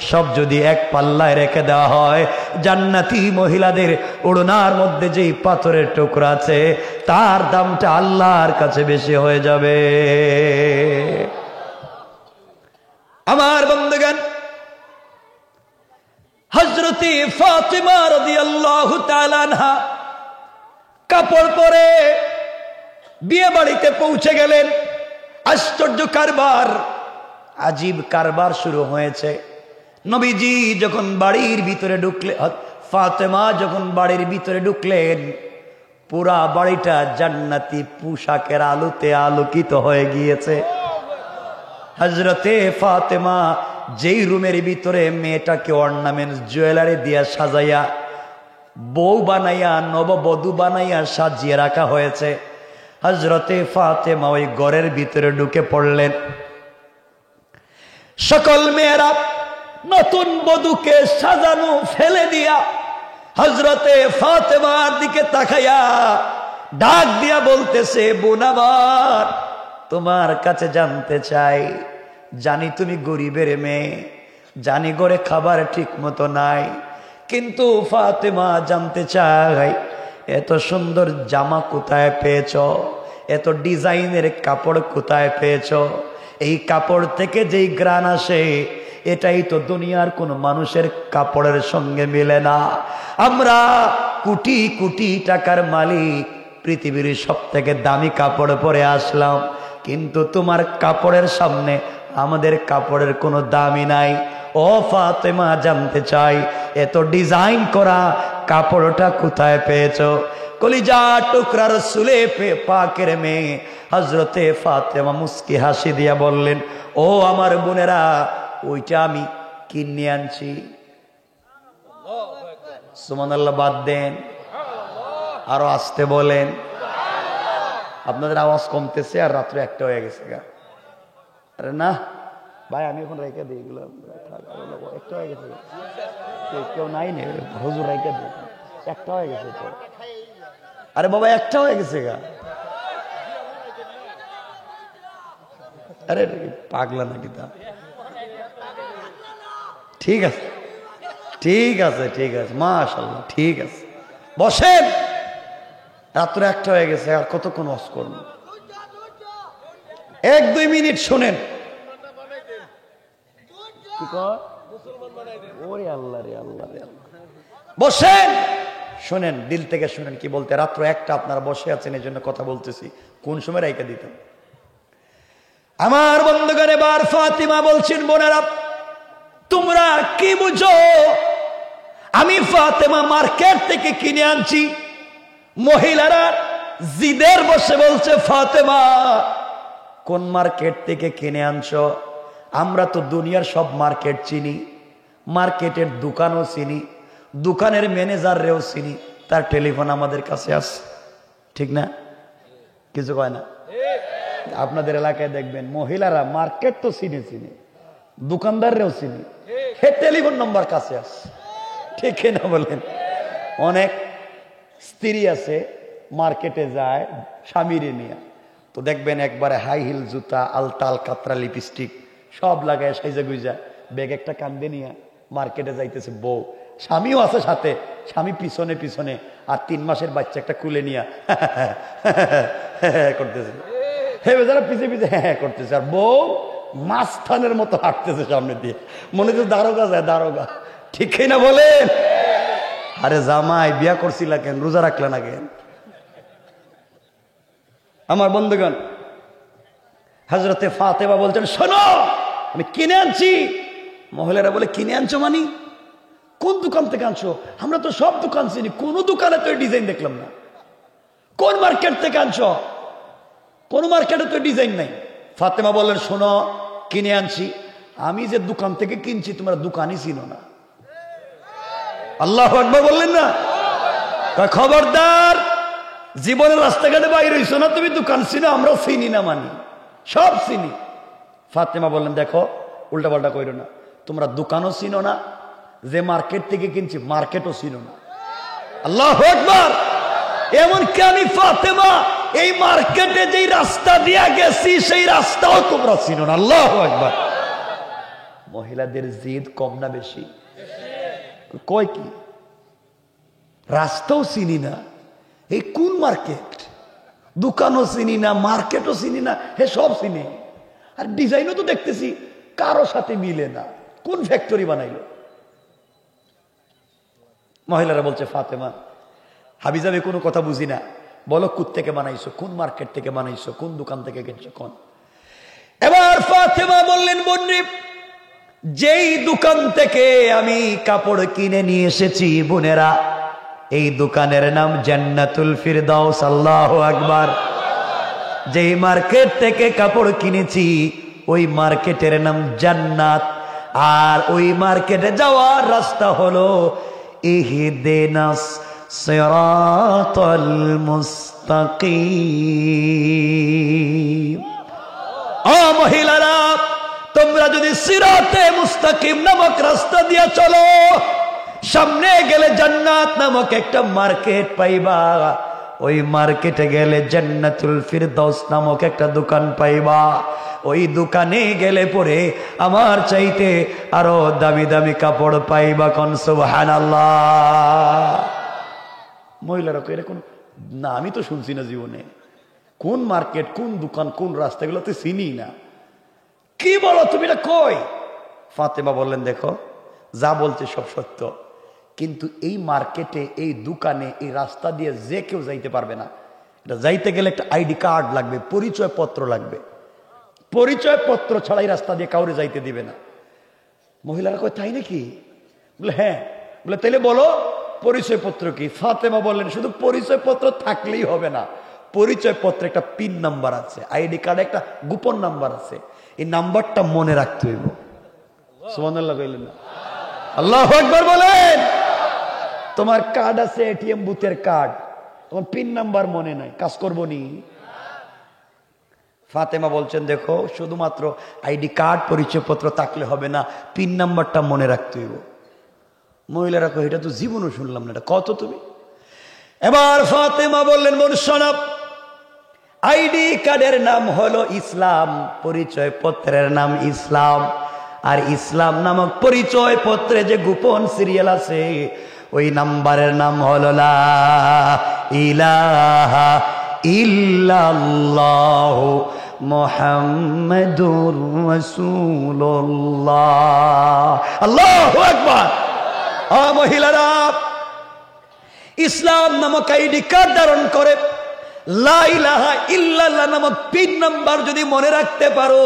সব যদি এক পাল্লায় রেখে দেওয়া হয়, জান্নাতি মহিলাদের ওড়নার মধ্যে যেই পাথরের টুকরা আছে তার দামটা আল্লাহর কাছে বেশি হয়ে যাবে। আমার বন্ধুগণ, হযরতে ফাতেমা রাদিয়াল্লাহু তাআলা আনহা কাপড় পরে বিয়ে বাড়িতে পৌঁছে গেলেন। আশ্চর্য কারবার, আজীব কারবার শুরু হয়েছে। নবীজি যখন বাড়ির ভিতরে ঢুকলেন, ফাতেমা যখন বাড়ির ভিতরে ঢুকলেন, পুরা বাড়িটা জান্নাতি পোশাকের আলোতে আলোকিত হয়ে গিয়েছে। হযরতে ফাতেমা যেই রুমের ভিতরে মেয়েটাকে অর্নামেন্টস জুয়েলারি দিয়া সাজাইয়া বউ বানাইয়া নববধূ বানাইয়া সাজিয়ে রাখা হয়েছে, হযরতে ফাতেমা ওই ঘরের ভিতরে ঢুকে পড়লেন। সকল মেয়েরা নতুন বধূকে সাজানো ফেলে দিয়া হযরতে ফাতেমার দিকে তাকাইয়া ডাক দিয়া বলতেছে, বোন আমার, তোমার কাছে জানতে চাই, জানি তুমি গরিবের মেয়ে, জানি ঘরে খাবার ঠিক মতো নাই, কিন্তু ফাতেমা জানতে চাই এত সুন্দর জামা কোথায় পেয়েছ, এত ডিজাইনের কাপড় কোথায় পেয়েছ? এই কাপড় থেকে যেই ঘ্রাণ আসে এটাই তো দুনিয়ার কোন মানুষের কাপড়ের সঙ্গে মিলে না। আমরা কোটি কোটি টাকার মালিক, পৃথিবীর সব থেকে দামি কাপড় পরে আসলাম, কিন্তু তোমার কাপড়ের সামনে আমাদের কাপড়ের কোনো দামই নাই। ও ফাতেমা, জানতে চাই এত ডিজাইন করা কাপড়টা কোথায় পেয়েছো? কলিজা টুকরা রাসূলে পাকের মেয়ে হযরতে ফাতেমা মুস্কি হাসি দিয়া বললেন, ও আমার বোনেরা, ওইটা আমি কিনে আনছি। সুবহানাল্লাহ বাদ দেন, আরো আসতে বলেন। আপনাদের আওয়াজ কমতেছে আর রাত্রে 1টা হয়ে গেছে গা। আরে না ভাই, আমি এখন রেখে দিই এগুলো, 1টা হয়ে গেছে, কেউ নাই নে হুজুর, রেখে দিই, 1টা হয়ে গেছে তো। আরে বাবা, 1টা হয়ে গেছে গা। আরে পাগলা নাকি তা? ঠিক আছে ঠিক আছে ঠিক আছে, মাশাআল্লাহ, ঠিক আছে, বসেন। রাত্র 1টা হয়ে গেছে, আর কতক্ষণ ওয়াজ করব? 1-2 মিনিট শুনেন। ওরে আল্লাহ রে আল্লাহ রে আল্লাহ, বসেন, শুনেন, দিল থেকে শুনেন কি বলতে। রাত্র 1টা আপনারা বসে আছেন, এই জন্য কথা বলতেছি, কোন সময় রাইখা দিতেন। আমার বন্ধুগণ, এবার ফাতিমা বলছেন, বোনেরা তোমরা কি বুঝো? আমি ফাতেমা মার্কেট থেকে কিনে আনছি। মহিলারা জিদের বসে বলছে, ফাতেমা কোন মার্কেট থেকে কিনে আনছো? আমরা তো দুনিয়ার সব মার্কেট চিনি, মার্কেটের দোকানও চিনি, দোকানের ম্যানেজাররেও চিনি, তার টেলিফোন আমাদের কাছে আছে, ঠিক না? কিছু কয় না? আপনাদের এলাকায় দেখবেন মহিলারা মার্কেট তো চিনে, দোকানদাররেও চিনি, হে টেলিফোন নম্বর কাছে আছে, ঠিক না বলেন? অনেক স্ত্রী আছে মার্কেটে যায় স্বামীরে নিয়ে, তো দেখবেন একবারে হাই হিল জুতা, আলতাল কাতরা লিপস্টিক সব লাগায় সাইজা গুইজা ব্যাগ একটা কান্দে নিয়ে মার্কেটে যাইতেছে বউ, স্বামীও আছে সাথে, স্বামী পিছনে পিছনে, আর 3 মাসের বাচ্চা একটা কুলে নিয়ে করতেছে, হে বেচারা পিছে পিছে হ্যাঁ করতেছে, আর বউ মাস্তানের মতো হাঁটতেছে সামনে দিয়ে, মনে হচ্ছে দারোগা যায়, দারোগা। ঠিক না বলেন? আরে জামাই বিয়া করছিলা কেন, রোজা রাখলে না কেন? আমার বন্ধুগণ, হযরতে ফাতেমা বলছেন, শোনো আমি কিনে আনছি। মহিলারা বলে, কিনে আনছো মানে? কোন দোকান থেকে আনছো? আমরা তো সব দোকান চিনি, কোন দোকানে তো ডিজাইন দেখলাম না। কোন মার্কেট থেকে আনছো? কোন মার্কেটে তো ডিজাইন নাই। ফাতেমা বললেন, শোনো কিনে আনছি। আমি যে দোকান থেকে কিনছি তোমরা দোকানই চিনো না। আল্লাহু আকবার বললেন না? খবরদার, জীবনের রাস্তাঘাটে বাইরে হইছো না তুমি, দোকান চিনো, আমরা চিনি না মানি, সব চিনি। ফাতেমা বললেন, দেখো উল্টাপাল্টা কইরো না, তোমরা দোকানও চিনো না, যে মার্কেট থেকে কিনছি মার্কেটও চিনো না। আল্লাহু আকবার। এমনকি আমি ফাতেমা এই মার্কেটে যেই রাস্তা দিয়া গেছি সেই রাস্তাও তোমরা চিনো না। আল্লাহু আকবার। মহিলাদের জিদ কম না বেশি? কয় কি রাস্তাও চিনি না, এই কোন মার্কেট? দোকানও চিনি না, মার্কেটও চিনি না, হে সব চিনি। আর ডিজাইনও তো দেখতেছি কারো সাথে মিলে না, কোন ফ্যাক্টরি বানাইলো? মহিলারা বলছে, ফাতেমা হাবিজাবি কোনো কথা বুঝি না, বলো কোত্থেকে বানাইছো, কোন মার্কেট থেকে বানাইছো, কোন দোকান থেকে কিনছো কোন? এবার ফাতেমা বললেন, বন্নি যেই দোকান থেকে আমি কাপড় কিনে নিয়ে এসেছি বোনেরা, এই দোকানের নাম জান্নাতুল ফিরদাউস। আল্লাহু আকবার। যেই মার্কেট থেকে কাপড় কিনেছি ওই মার্কেটের নাম জান্নাত, আর ওই মার্কেটে যাওয়ার রাস্তা হলো ইহদিনাস সিরাতাল মুস্তাকিম। ও মহিলারা, তোমরা যদি সিরাতে মুস্তাকিম নামক রাস্তা দিয়ে চলো, সামনে গেলে জান্নাত নামক একটা মার্কেট পাইবা, ওই মার্কেটে গেলে জান্নাতুল ফিরদাউস নামক একটা দোকান পাইবা, ওই দোকানে গেলে পরে আমার চাইতে আরো দামি দামি কাপড় পাইবা। কোন সুবহানাল্লাহ। মহিলারা কইরে, কোন না আমি তো শুনছি না জীবনে, কোন মার্কেট, কোন দোকান, কোন রাস্তাগুলো তো চিনি না। কি বলো তুমি, এটা কই? ফাতেমা বললেন, দেখো যা বলছে সব সত্য, কিন্তু এই মার্কেটে, এই দোকানে, এই রাস্তা দিয়ে যে কেউ যাইতে পারবে না। এটা যাইতে গেলে একটা আইডি কার্ড লাগবে, পরিচয় পত্র লাগবে, পরিচয় পত্র ছাড়াই রাস্তা দিয়ে কাউরে যাইতে দিবে না। মহিলারা কয়, তাই নাকি? বলে হ্যাঁ। বলে তাইলে বলো পরিচয় পত্র কি? ফাতেমা বললেন, শুধু পরিচয় পত্র থাকলেই হবে না, পরিচয় পত্রে একটা পিন নাম্বার আছে, আইডি কার্ডে একটা গোপন নাম্বার আছে, এই নাম্বারটা মনে রাখতে হইব। সুবহানাল্লাহ কইলেন না? আল্লাহু আকবার বলেন। তোমার কার্ড আছে, এটিএম বুথের কার্ড, তোমার পিন নাম্বার মনে নাই, কাজ করবো নি? ফাতেমা বলছেন, দেখো শুধুমাত্র আইডি কার্ড, পরিচয় পত্র থাকলে হবে না, পিন নাম্বারটা মনে রাখতে হইব। মহিলারা কই, এটা তো জীবনও শুনলাম না, এটা কত তুমি? এবার ফাতেমা বললেন, বোন শোনো, আইডি কার্ডের নাম হলো ইসলাম, পরিচয় পত্রের নাম ইসলাম, আর ইসলাম নামক পরিচয় পত্রে যে গোপন সিরিয়াল আছে ওই নাম্বারের নাম হলো লা ইলাহা ইল্লাল্লাহ মুহাম্মাদুর রাসূলুল্লাহ। আল্লাহু আকবার। মহিলারা, ইসলাম নামক আইডি কার্ড ধারণ করে লা ইলাহা ইল্লাল্লাহ নামক পিন নাম্বার যদি মনে রাখতে পারো,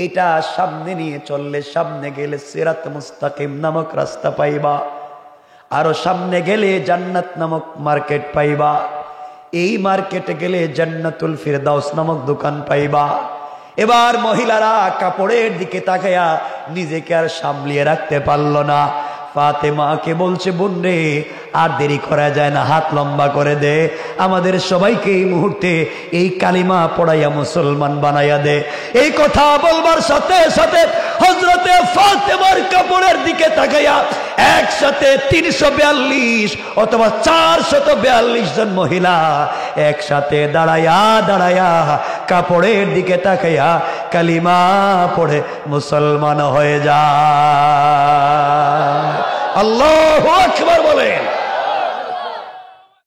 এটা সামনে নিয়ে চললে, সামনে গেলে সিরাত মুস্তাকিম নামক রাস্তা পাইবা, আরো সামনে গেলে জান্নাত নামক মার্কেট পাইবা, এই মার্কেটে গেলে জান্নাতুল ফিরদাউস নামক দোকান পাইবা। এবার মহিলারা কাপড়ের দিকে তাকায়া নিজেকে আর সামলিয়ে রাখতে পারল না। ফাতেমাকে বলছে, বোন রে আর দেরি করা যায় না, হাত লম্বা করে দে, আমাদের সবাইকে এই মুহূর্তে এই কালিমা পড়াইয়া মুসলমান বানাইয়া দে। এই কথা বলবার সাথে সাথে হযরতে ফাতেমার কাপড়ের দিকে তাকাইয়া একসাথে 342 অথবা 442 জন মহিলা একসাথে দাঁড়াইয়া দাঁড়াইয়া কাপড়ের দিকে তাকাইয়া কালিমা পড়ে মুসলমান হয়ে যায়। আল্লাহু আকবার বলে।